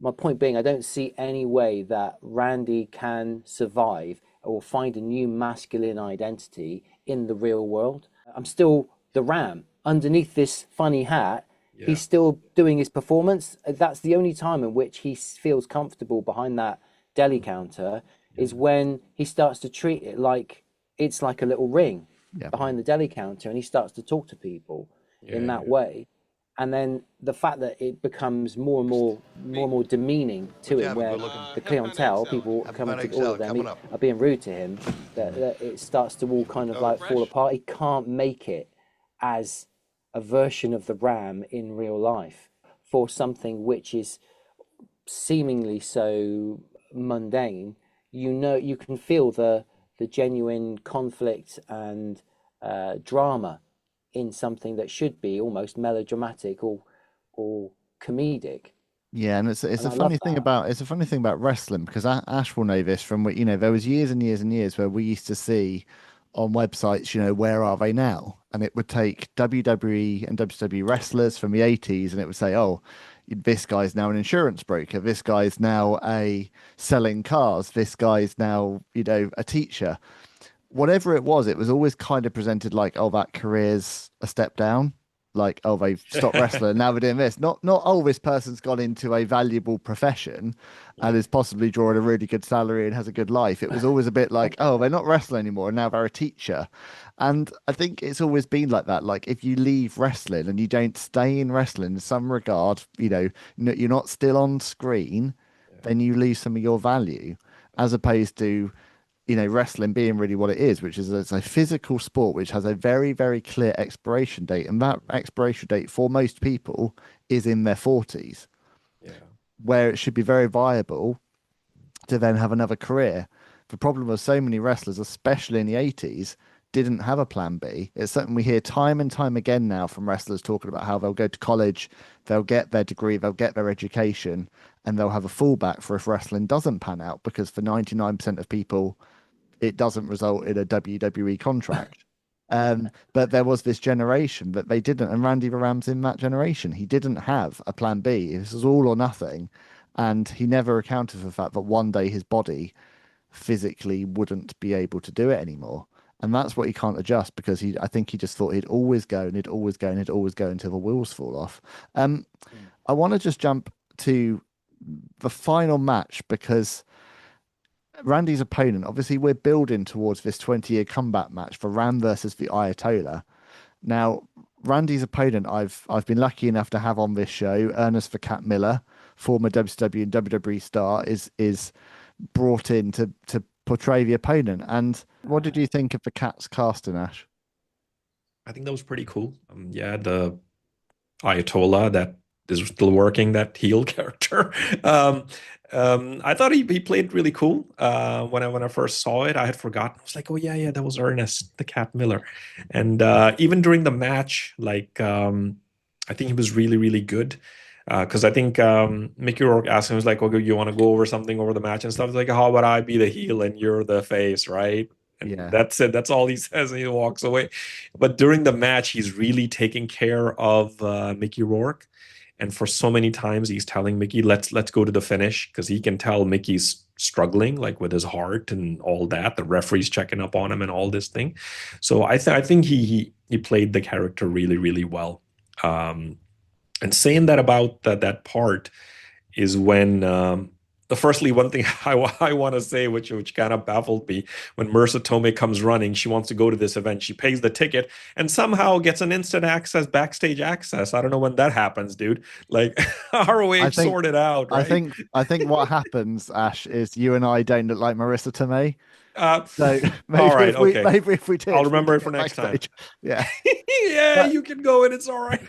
My point being, I don't see any way that Randy can survive or find a new masculine identity in the real world. I'm still the Ram underneath this funny hat. Yeah. He's still doing his performance. That's the only time in which he feels comfortable behind that deli counter, is when he starts to treat it like it's like a little ring behind the deli counter, and he starts to talk to people in that way. And then the fact that it becomes more and more demeaning to him, where the clientele, people coming to order them, are being rude to him, that it starts to all kind of fall apart. He can't make it as a version of the Ram in real life for something which is seemingly so mundane. You can feel the genuine conflict and drama in something that should be almost melodramatic or comedic. Yeah, and it's a funny thing about wrestling, because Ash will know this from, there was years and years and years where we used to see on websites, where are they now? And it would take WWE and WWE wrestlers from the 80s, and it would say, oh, this guy's now an insurance broker, this guy's now selling cars, this guy's now, a teacher. Whatever it was always kind of presented like, oh, that career's a step down. Like, oh, they've stopped wrestling, now they're doing this. Not, oh, this person's gone into a valuable profession and is possibly drawing a really good salary and has a good life. It was always a bit like, oh, they're not wrestling anymore, and now they're a teacher. And I think it's always been like that. Like, if you leave wrestling and you don't stay in wrestling in some regard, you're not still on screen, then you lose some of your value, as opposed to wrestling being really what it is, which is it's a physical sport which has a very, very clear expiration date. And that expiration date for most people is in their 40s, where it should be very viable to then have another career. The problem was so many wrestlers, especially in the 80s, didn't have a plan B. It's something we hear time and time again now from wrestlers talking about how they'll go to college, they'll get their degree, they'll get their education, and they'll have a fallback for if wrestling doesn't pan out, because for 99% of people, it doesn't result in a WWE contract. But there was this generation that they didn't, and Randy the Ram's in that generation. He didn't have a plan B. This was all or nothing. And he never accounted for the fact that one day his body physically wouldn't be able to do it anymore. And that's what he can't adjust, because I think he just thought he'd always go and he'd always go and he'd always go until the wheels fall off. I want to just jump to the final match, because Randy's opponent, obviously we're building towards this 20-year comeback match for Ram versus the Ayatollah. Now, Randy's opponent, I've been lucky enough to have on this show, Ernest the Cat Miller, former WCW and WWE star, is brought in to portray the opponent. And what did you think of the Cat's casting, Ash? I think that was pretty cool. Yeah, the Ayatollah that is still working, that heel character. Um, I thought he played really cool. When I first saw it, I had forgotten. I was like, oh yeah, that was Ernest, the Cat Miller. And even during the match, like I think he was really really good. Because I think Mickey Rourke asked him, he was like, "Okay, you want to go over something over the match and stuff?" He's like, "How about I be the heel and you're the face, right?" And Yeah. that's it. That's all he says, and he walks away. But during the match, he's really taking care of Mickey Rourke, and for so many times, he's telling Mickey, "Let's go to the finish," because he can tell Mickey's struggling, like with his heart and all that. The referee's checking up on him and all this thing. So I think he played the character really really well. And saying that about that part is when firstly one thing I want to say, which kind of baffled me, when Marissa Tomei comes running, she wants to go to this event, she pays the ticket and somehow gets an instant access, backstage access. I don't know when that happens, dude. Like ROH sorted out, right? I think what happens, Ash, is you and I don't look like Marissa Tomei. Uh, So all right, okay. maybe if we did, I'll remember we it for next backstage. time. Yeah. Yeah, But you can go and it's all right.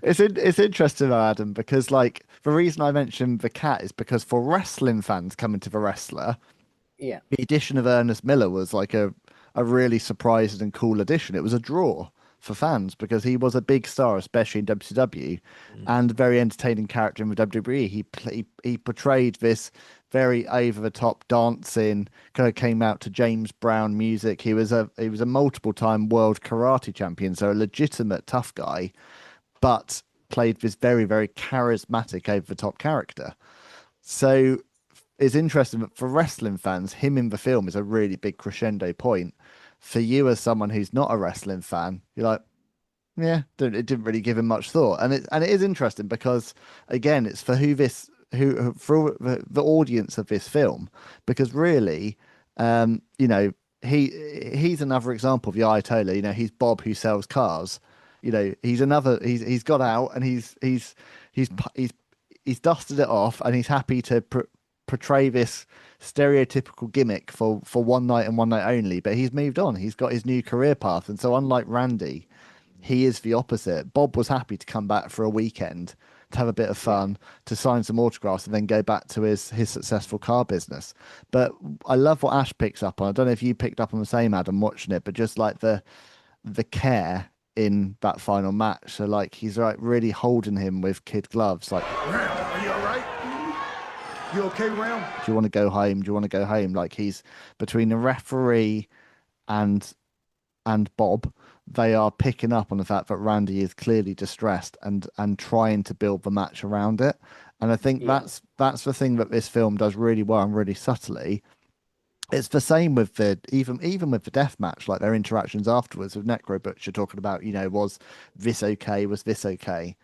it's interesting though, Adam, because like the reason I mentioned the Cat is because for wrestling fans coming to the wrestler, Yeah. the addition of Ernest Miller was like a really surprising and cool addition. It was a draw for fans because he was a big star, especially in WCW, and a very entertaining character in the WWE. He portrayed this very over the top dancing, kind of came out to James Brown music. He was a multiple time world karate champion, so a legitimate tough guy, but played this very very charismatic over the top character. So it's interesting that for wrestling fans, him in the film is a really big crescendo point. For you as someone who's not a wrestling fan, you're like, yeah, it didn't really give him much thought. And it is interesting because again, it's for for the audience of this film, because really, you know, he's another example of the Ayatollah. You know, he's Bob who sells cars. You know, he's got out and he's dusted it off and he's happy to portray this stereotypical gimmick for one night and one night only, but he's moved on. He's got his new career path. And so unlike Randy, he is the opposite. Bob was happy to come back for a weekend to have a bit of fun, to sign some autographs and then go back to his successful car business. But I love what Ash picks up on. I don't know if you picked up on the same, Adam, watching it, but just like the care in that final match. So like he's like really holding him with kid gloves, like, Ram, are you all right? You okay, Ram? do you want to go home? Do you want to go home? Like he's between the referee and Bob, they are picking up on the fact that Randy is clearly distressed and trying to build the match around it. And I think that's the thing that this film does really well and really subtly. It's the same with the even with the death match, like their interactions afterwards with Necro Butcher talking about, you know, was this okay? Was this okay?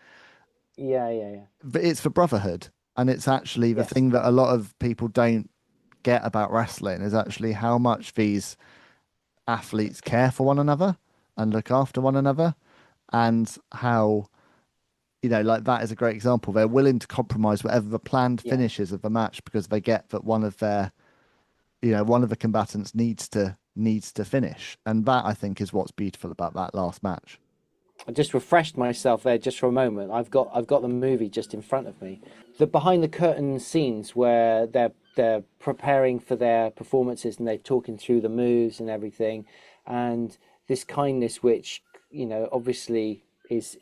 Yeah. But it's for brotherhood. And it's actually the thing that a lot of people don't get about wrestling is actually how much these athletes care for one another and look after one another, and how, you know, like that is a great example. They're willing to compromise whatever the planned finishes of the match because they get that one of the combatants needs to finish. And that, I think, is what's beautiful about that last match. I just refreshed myself there just for a moment. I've got the movie just in front of me. The behind the curtain scenes where they're preparing for their performances and they're talking through the moves and everything, and this kindness, which, you know, obviously is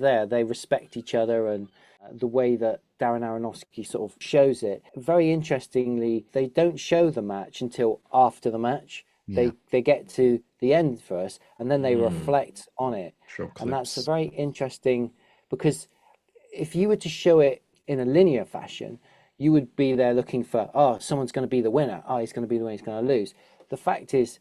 there. They respect each other, and the way that Darren Aronofsky sort of shows it. Very interestingly, they don't show the match until after the match. Yeah. They get to the end first, and then they reflect on it. Show And that's a clips. very interesting, because if you were to show it in a linear fashion, you would be there looking for, oh, someone's going to be the winner. Oh, he's going to be the winner. He's going to lose. The fact is,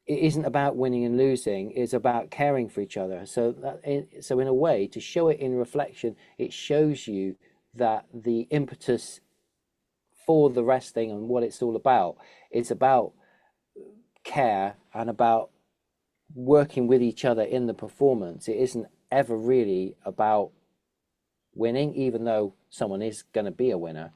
it isn't about winning and losing. It's about caring for each other. So in a way, to show it in reflection, it shows you that the impetus for the wrestling and what it's all about. It's about care and about working with each other in the performance. It isn't ever really about winning, even though someone is going to be a winner.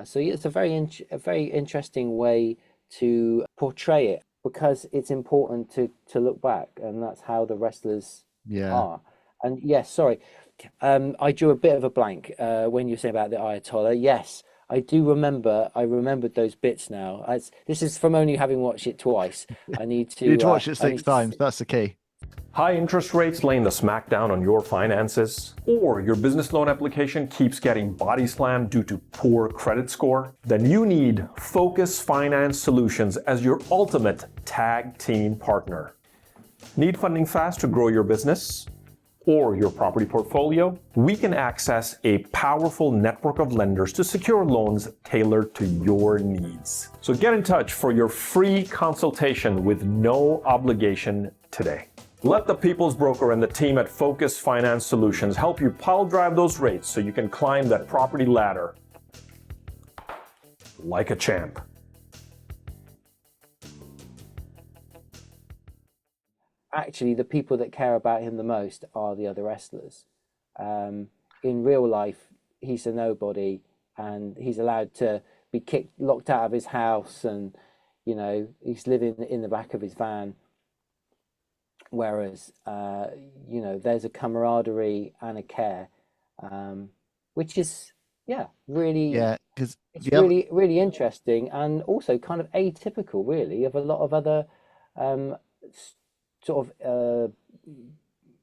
So it's a very interesting way to portray it, because it's important to look back, and that's how the wrestlers are. And yes, sorry, I drew a bit of a blank when you say about the Ayatollah. Yes, I do remember. I remembered those bits now. This is from only having watched it twice. I need to. You'd watch it 6 times. That's the key. High interest rates laying the smackdown on your finances? Or your business loan application keeps getting body slammed due to poor credit score? Then you need Focus Finance Solutions as your ultimate tag team partner. Need funding fast to grow your business or your property portfolio? We can access a powerful network of lenders to secure loans tailored to your needs. So get in touch for your free consultation with no obligation today. Let the People's Broker and the team at Focus Finance Solutions help you pile drive those rates so you can climb that property ladder like a champ. Actually, the people that care about him the most are the other wrestlers. In real life, he's a nobody, and he's allowed to be locked out of his house, and he's living in the back of his van. Whereas, there's a camaraderie and a care, which is, really, because it's really interesting, and also kind of atypical, really, of a lot of other sort of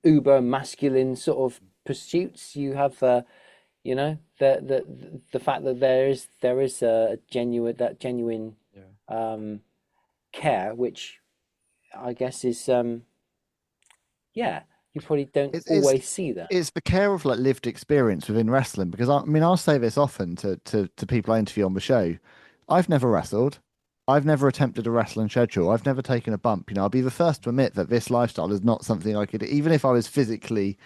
uber masculine sort of pursuits. You have, the fact that there is a genuine care, which I guess is you probably don't always see that. It's the care of like lived experience within wrestling, because I'll say this often to people I interview on the show. I've never wrestled. I've never attempted a wrestling schedule. I've never taken a bump. I'll be the first to admit that this lifestyle is not something I could, even if I was physically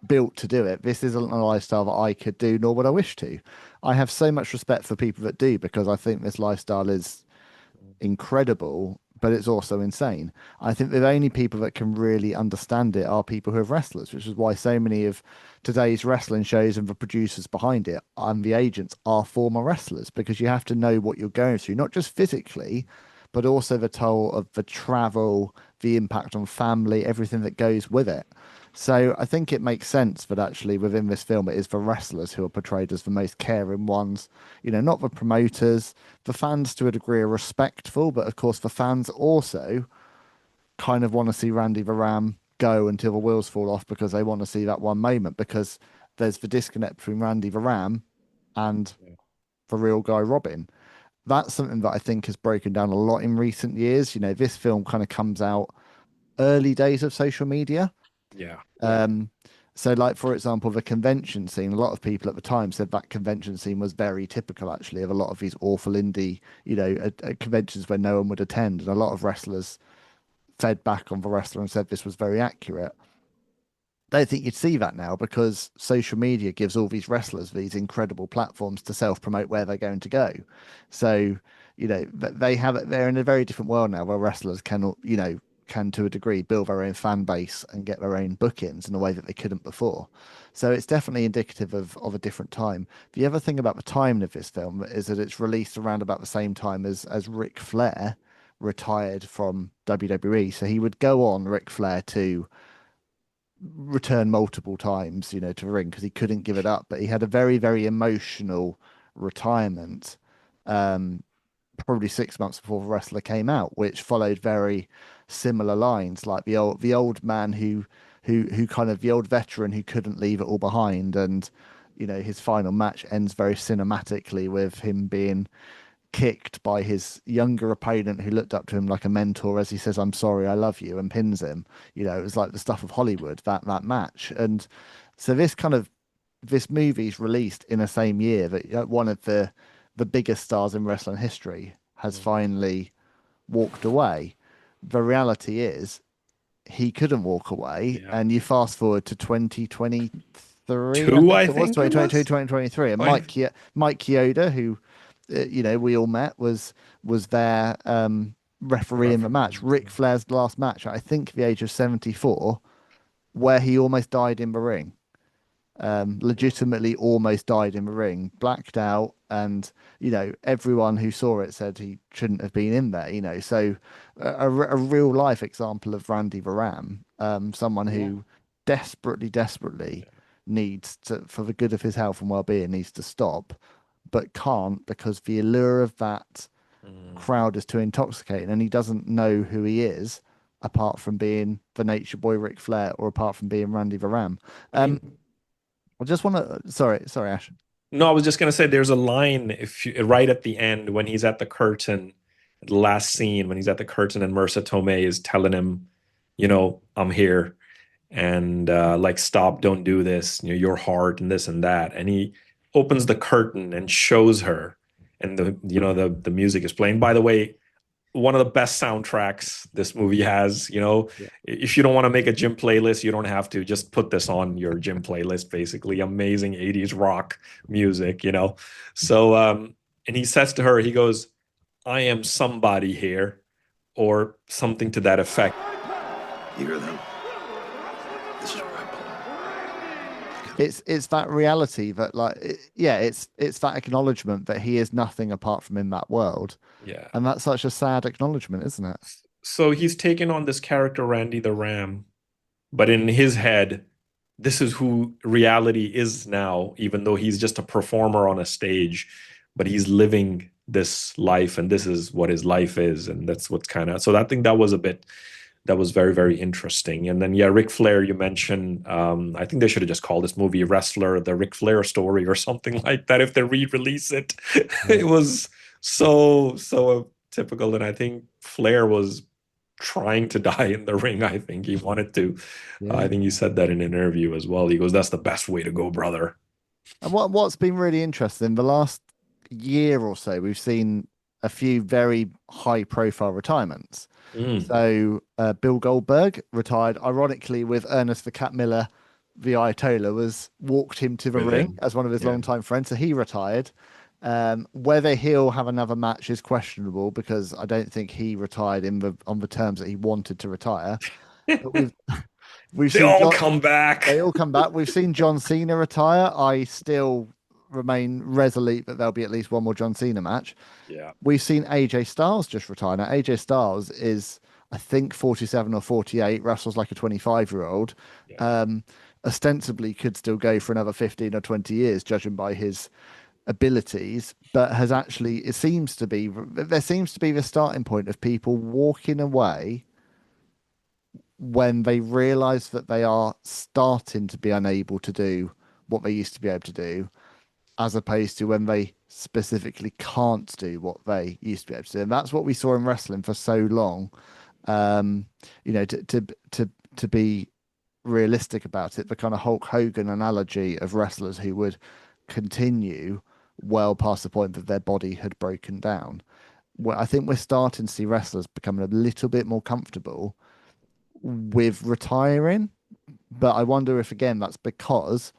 built to do it, this isn't a lifestyle that I could do, nor would I wish to. I have so much respect for people that do, because I think this lifestyle is incredible, but it's also insane. I think the only people that can really understand it are people who are wrestlers, which is why so many of today's wrestling shows and the producers behind it and the agents are former wrestlers, because you have to know what you're going through, not just physically, but also the toll of the travel, the impact on family, everything that goes with it. So I think it makes sense that actually within this film, it is the wrestlers who are portrayed as the most caring ones, not the promoters. The fans to a degree are respectful, but of course the fans also kind of want to see Randy the Ram go until the wheels fall off, because they want to see that one moment, because there's the disconnect between Randy the Ram and the real guy Robin. That's something that I think has broken down a lot in recent years. This film kind of comes out early days of social media. So like, for example, the convention scene, a lot of people at the time said that convention scene was very typical actually of a lot of these awful indie, conventions where no one would attend. And a lot of wrestlers fed back on the wrestler and said this was very accurate. I don't think you'd see that now, because social media gives all these wrestlers these incredible platforms to self-promote where they're going to go. So, they're in a very different world now, where wrestlers can to a degree build their own fan base and get their own bookings in a way that they couldn't before. So it's definitely indicative of a different time. The other thing about the timing of this film is that it's released around about the same time as Ric Flair retired from WWE. So he would go on, Ric Flair, to return multiple times, to the ring, because he couldn't give it up. But he had a very, very emotional retirement, probably 6 months before the wrestler came out, which followed very similar lines, like the old man who kind of the old veteran who couldn't leave it all behind, and his final match ends very cinematically with him being kicked by his younger opponent who looked up to him like a mentor as he says, "I'm sorry, I love you," and pins him. It was like the stuff of Hollywood, that match. And so this movie's released in the same year that one of the biggest stars in wrestling history has finally walked away. The reality is he couldn't walk away. And you fast forward to 2023, 2023, and Mike Chioda, who we all met was their referee in the match. Ric Flair's last match, I think, the age of 74, where he almost died in the ring. Legitimately almost died in the ring, blacked out, and everyone who saw it said he shouldn't have been in there. So a real life example of Randy the Ram, someone who desperately needs to, for the good of his health and well-being, needs to stop, but can't because the allure of that crowd is too intoxicating, and he doesn't know who he is apart from being the Nature Boy Ric Flair, or apart from being Randy the Ram. I just want to. Sorry, Ash. No, I was just gonna say there's a line right at the end when he's at the curtain, the last scene when he's at the curtain and Marissa Tomei is telling him, I'm here, and like, stop, don't do this, your heart and this and that, and he opens the curtain and shows her, and the music is playing. By the way, one of the best soundtracks this movie has. If you don't want to make a gym playlist, you don't have to. Just put this on your gym playlist. Basically, amazing 80s rock music. So and he says to her, he goes, "I am somebody here," or something to that effect. You hear them? This is where I belong. It's that reality that, it's that acknowledgement that he is nothing apart from in that world. Yeah. And that's such a sad acknowledgement, isn't it? So he's taken on this character, Randy the Ram, but in his head, this is who reality is now, even though he's just a performer on a stage, but he's living this life, and this is what his life is. And that's what's so I think that was very, very interesting. And then, Ric Flair, you mentioned, I think they should have just called this movie Wrestler, the Ric Flair story, or something like that if they re-release it. It was so typical. And I think Flair was trying to die in the ring. I think he wanted to. I think he said that in an interview as well. He goes, "That's the best way to go, brother." And what's been really interesting, the last year or so, we've seen a few very high profile retirements. So Bill Goldberg retired, ironically, with Ernest the Cat Miller, the Ayatollah, walked him to the ring as one of his longtime friends. So he retired. Whether he'll have another match is questionable, because I don't think he retired on the terms that he wanted to retire. But they all come back. They all come back. We've seen John Cena retire. I still remain resolute that there'll be at least one more John Cena match. Yeah. We've seen AJ Styles just retire. Now, AJ Styles is, I think, 47 or 48, wrestles like a 25-year-old. Ostensibly could still go for another 15 or 20 years, judging by his abilities, but has actually, there seems to be the starting point of people walking away when they realize that they are starting to be unable to do what they used to be able to do, as opposed to when they specifically can't do what they used to be able to do. And that's what we saw in wrestling for so long. To be realistic about it, the kind of Hulk Hogan analogy of wrestlers who would continue well past the point that their body had broken down. Well, I think we're starting to see wrestlers becoming a little bit more comfortable with retiring, but I wonder if, again, that's because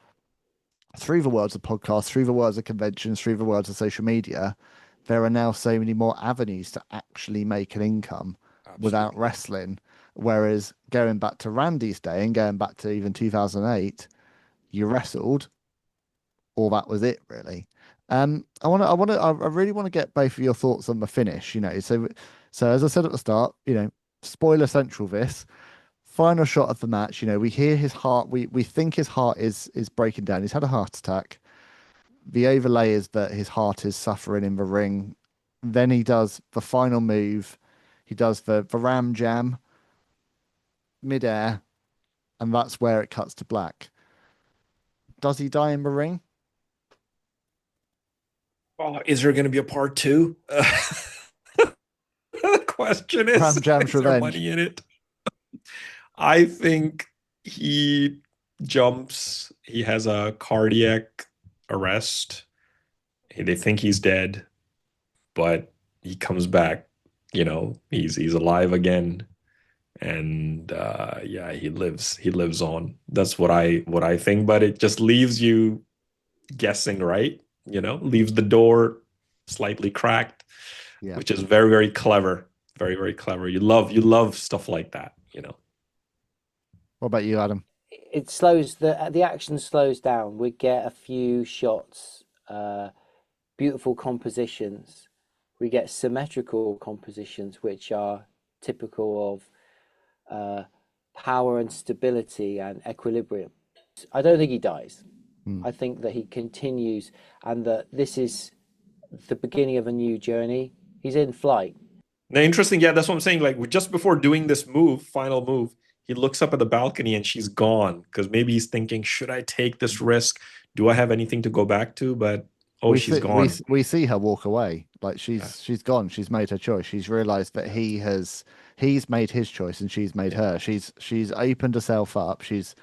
through the worlds of podcasts, through the worlds of conventions, through the worlds of social media, there are now so many more avenues to actually make an income without wrestling. Whereas going back to Randy's day and going back to even 2008, you wrestled, or that was it, really. I really want to get both of your thoughts on the finish. So as I said at the start, spoiler central. This final shot of the match, we hear his heart. We think his heart is breaking down. He's had a heart attack. The overlay is that his heart is suffering in the ring. Then he does the final move. He does the ram jam midair, and that's where it cuts to black. Does he die in the ring? Oh, is there going to be a part 2? The question is, Ram Jam's is there revenge. money in it? I think he jumps. He has a cardiac arrest. They think he's dead, but he comes back. He's alive again, and he lives on. That's what I think. But it just leaves you guessing, right? Leaves the door slightly cracked, Yeah. which is very, very clever. Very, very clever. You love stuff like that, you know. What about you, Adam? It slows the action slows down. We get a few shots, beautiful compositions. We get symmetrical compositions, which are typical of power and stability and equilibrium. I don't think he dies. I think that he continues, and that this is the beginning of a new journey. He's in flight. Now, interesting. Yeah, that's what I'm saying. Like just before doing this final move, he looks up at the balcony and she's gone, because maybe he's thinking, should I take this risk? Do I have anything to go back to? But she's gone. We see her walk away. Like Yeah. she's gone. She's made her choice. She's realized that he's made his choice and she's made her. She's opened herself up. She's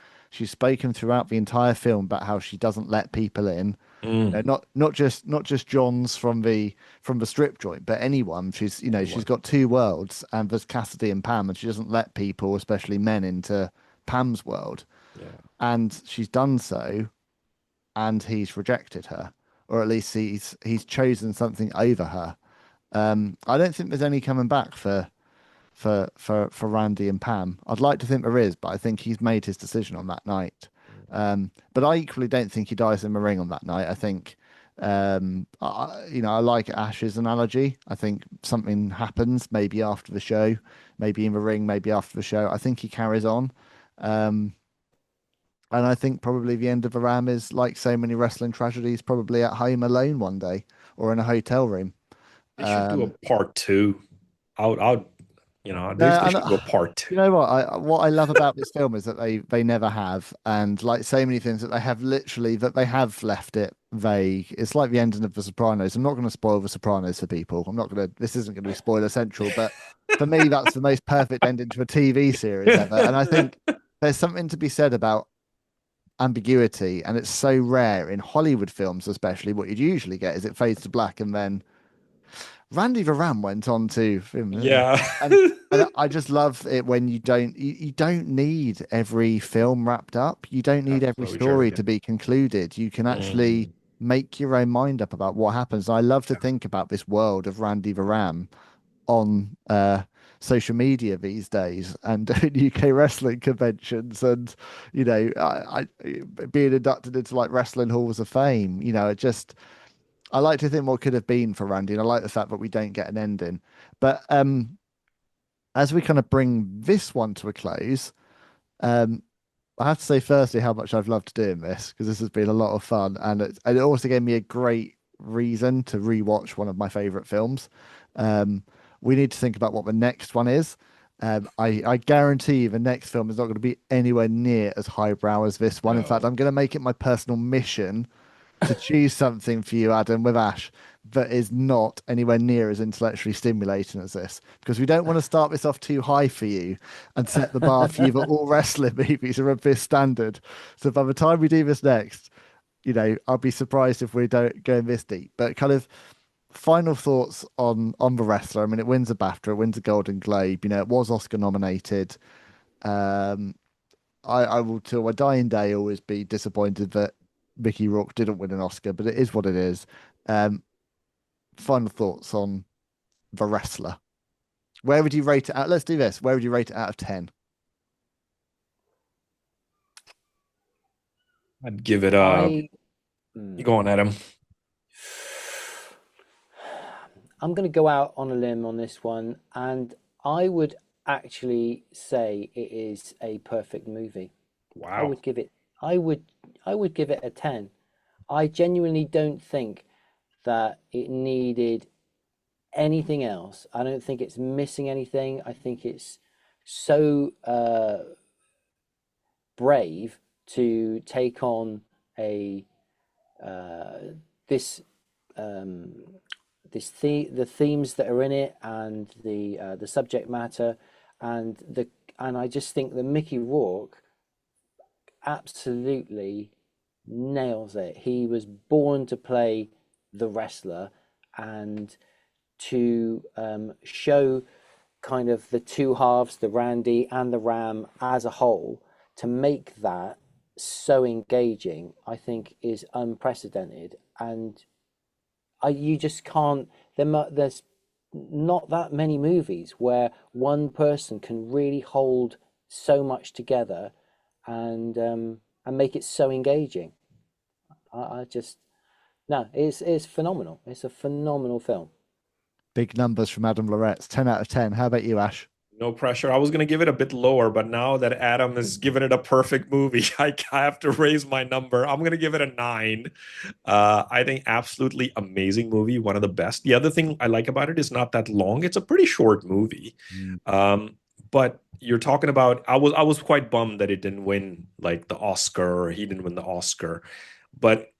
spoken throughout the entire film about how she doesn't let people in. You know, not just Johns from the strip joint, but anyone. She's got two worlds, and there's Cassidy and Pam, and she doesn't let people, especially men, into Pam's world. Yeah. And she's done so, and he's rejected her, or at least he's chosen something over her. I don't think there's any coming back for Randy and Pam. I'd like to think there is, but I think he's made his decision on that night. But I equally don't think he dies in the ring on that night. I think, I like Ash's analogy. I think something happens maybe after the show, maybe in the ring, maybe after the show. I think he carries on. And I think probably the end of the Ram is like so many wrestling tragedies, probably at home alone one day or in a hotel room. They should do a part two. They should do a part two. You know what I love about this film is that they never have, and like so many things that they have left it vague. It's like the ending of The Sopranos. I'm not going to spoil The Sopranos for people. This isn't going to be spoiler central, but for me, that's the most perfect ending to a TV series ever. And I think there's something to be said about ambiguity, and it's so rare in Hollywood films, especially. What you'd usually get is it fades to black, and then Randy the Ram went on to film. Yeah. And I just love it when you don't need every film wrapped up. You don't need every story to be concluded. You can actually make your own mind up about what happens. I love to think about this world of Randy the Ram on social media these days, and UK wrestling conventions, and I being inducted into like wrestling halls of fame. I like to think what could have been for Randy, and I like the fact that we don't get an ending. But as we kind of bring this one to a close, I have to say firstly how much I've loved doing this, because this has been a lot of fun, and it also gave me a great reason to rewatch one of my favorite films. We need to think about what the next one is. I guarantee you the next film is not going to be anywhere near as highbrow as this one. In fact, I'm going to make it my personal mission to choose something for you, Adam, with Ash, that is not anywhere near as intellectually stimulating as this, because we don't want to start this off too high for you and set the bar for you that all wrestling movies are of this standard. So by the time we do this next, I'll be surprised if we don't go in this deep. But kind of final thoughts on The Wrestler. I mean, it wins a BAFTA, it wins a Golden Globe. It was Oscar nominated. I will till my dying day always be disappointed that Mickey Rourke didn't win an Oscar, but it is what it is. Final thoughts on The Wrestler. Where would you rate it out? Let's do this. Where would you rate it out of 10? I'd give it a... Go on, Adam. I'm going to go out on a limb on this one, and I would actually say it is a perfect movie. Wow. I would give it a 10. I genuinely don't think that it needed anything else. I don't think it's missing anything. I think it's so brave to take on the themes that are in it, and the subject matter, and I just think that Mickey Rourke absolutely nails it. He was born to play the wrestler, and to show kind of the two halves, the Randy and the Ram as a whole, to make that so engaging, I think is unprecedented. And you just can't. There's not that many movies where one person can really hold so much together and make it so engaging. I just no, it's phenomenal. It's a phenomenal film. Big numbers from Adam Loretz. 10 out of 10. How about you, Ash? No pressure. I was going to give it a bit lower, but now that Adam has given it a perfect movie, I have to raise my number. I'm going to give it a 9. I think absolutely amazing movie, one of the best. The other thing I like about it is not that long. It's a pretty short movie. But you're talking about, I was quite bummed that it didn't win like the Oscar, or he didn't win the Oscar. But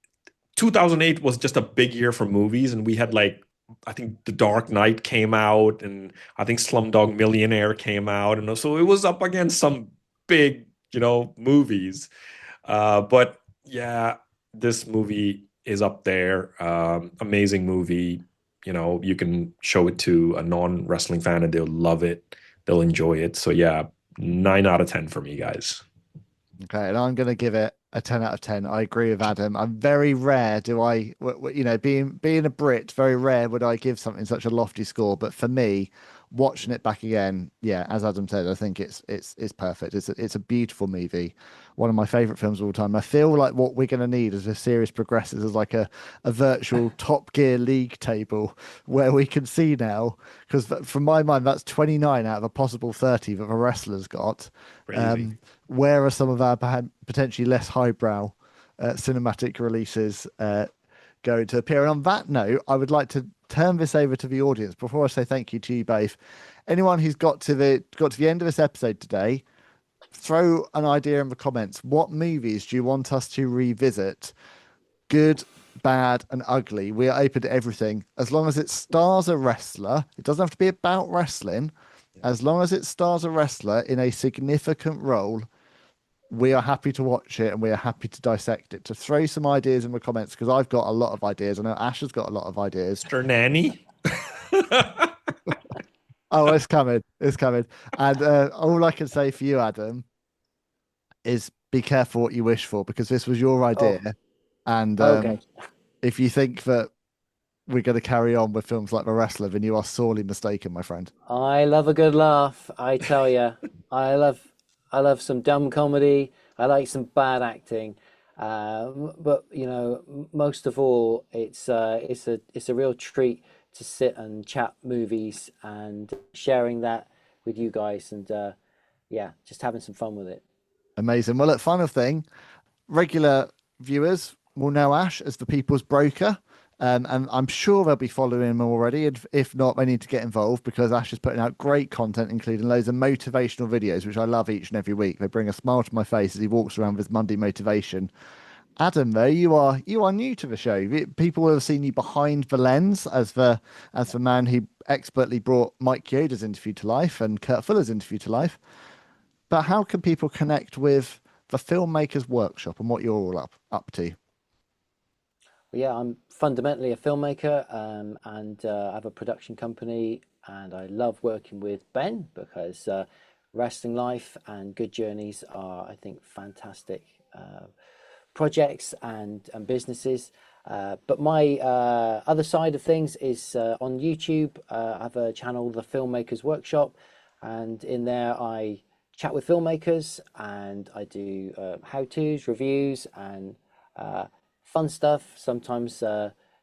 2008 was just a big year for movies, and we had like, I think The Dark Knight came out, and I think Slumdog Millionaire came out, and so it was up against some big, movies. But yeah, this movie is up there. Amazing movie. You can show it to a non-wrestling fan and they'll love it. They'll enjoy it. So yeah, 9 out of 10 for me, guys. Okay, and I'm going to give it a 10 out of 10. I agree with Adam. I'm very rare being a Brit, very rare would I give something such a lofty score. But for me, watching it back again, yeah, as Adam said, I think it's perfect. It's a beautiful movie, one of my favorite films of all time. I feel like what we're going to need as the series progresses is like a virtual Top Gear league table where we can see now, because from my mind that's 29 out of a possible 30 that the wrestlers got. Where are some of our potentially less highbrow cinematic releases going to appear? And on that note, I would like to turn this over to the audience before I say thank you to you both. Anyone who's got to the end of this episode today, throw an idea in the comments. What movies do you want us to revisit? Good, bad, and ugly. We are open to everything as long as it stars a wrestler. It doesn't have to be about wrestling. As long as it stars a wrestler in a significant role, we are happy to watch it and we are happy to dissect it. To throw some ideas in the comments, because I've got a lot of ideas. I know Ash has got a lot of ideas. Mr. Nanny. Oh, it's coming. It's coming. And all I can say for you, Adam, is be careful what you wish for, because this was your idea. Oh. And okay. If you think that we're going to carry on with films like The Wrestler, then you are sorely mistaken, my friend. I love a good laugh, I tell you. I love some dumb comedy. I like some bad acting, but most of all, it's a real treat to sit and chat movies and sharing that with you guys, and just having some fun with it. Amazing. Well, look, final thing, regular viewers will know Ash as the people's broker. And I'm sure they'll be following him already. And if not, they need to get involved, because Ash is putting out great content, including loads of motivational videos, which I love each and every week. They bring a smile to my face as he walks around with Monday motivation. Adam, though, you are new to the show. People will have seen you behind the lens as the man who expertly brought Mike Yoda's interview to life and Kurt Fuller's interview to life. But how can people connect with the Filmmakers Workshop and what you're all up to? Yeah, I'm fundamentally a filmmaker, and I have a production company, and I love working with Ben, because Wrestling Life and Good Journeys are, I think, fantastic projects and businesses. But my other side of things is on YouTube. I have a channel, The Filmmakers Workshop, and in there I chat with filmmakers, and I do how-tos, reviews, and fun stuff, sometimes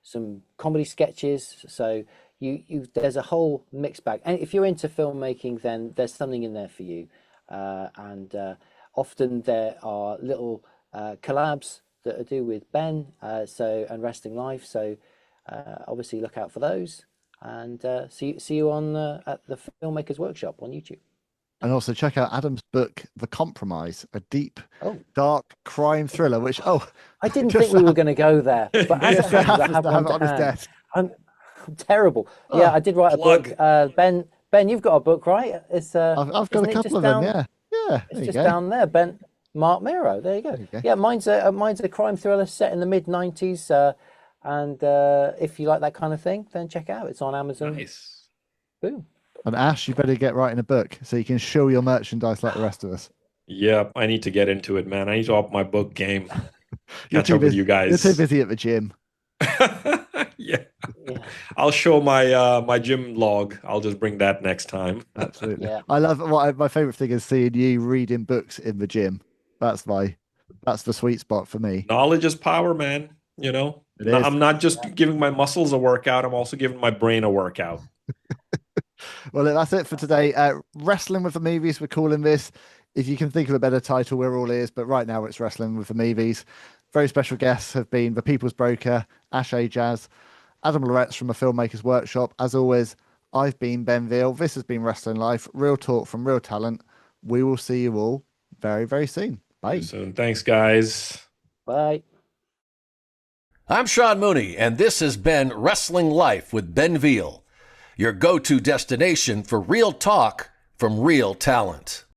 some comedy sketches. So there's a whole mixed bag. And if you're into filmmaking, then there's something in there for you. And often there are little collabs that I do with Ben and Wrestling Life. So obviously look out for those. And see you on at the Filmmakers Workshop on YouTube. And also check out Adam's book, The Compromise, a deep, dark crime thriller, which, I didn't think we were going to go there. But as I have it on his desk. I'm terrible. Yeah, I did write a book. Ben, you've got a book, right? It's I've got a couple of them, yeah. It's just down there, Ben. Mark Miro, there you go. Yeah, mine's a crime thriller set in the mid-90s. And if you like that kind of thing, then check it out. It's on Amazon. Nice. Boom. And Ash, you better get writing a book so you can show your merchandise like the rest of us. Yeah, I need to get into it, man. I need to up my book game. Catch up with you guys. You're too busy at the gym. Yeah. Yeah. I'll show my my gym log. I'll just bring that next time. Absolutely. Yeah. I love my favorite thing is seeing you reading books in the gym. That's the sweet spot for me. Knowledge is power, man. You know, It is. I'm not just giving my muscles a workout. I'm also giving my brain a workout. Well, that's it for today. Wrestling with the Movies, we're calling this. If you can think of a better title, we're all ears. But right now, it's Wrestling with the Movies. Very special guests have been the People's Broker, Ajaz, Adam Loretz from the Filmmakers Workshop. As always, I've been Ben Veal. This has been Wrestling Life, real talk from real talent. We will see you all very, very soon. Bye. Soon. Thanks, guys. Bye. I'm Sean Mooney, and this has been Wrestling Life with Ben Veal, your go-to destination for real talk from real talent.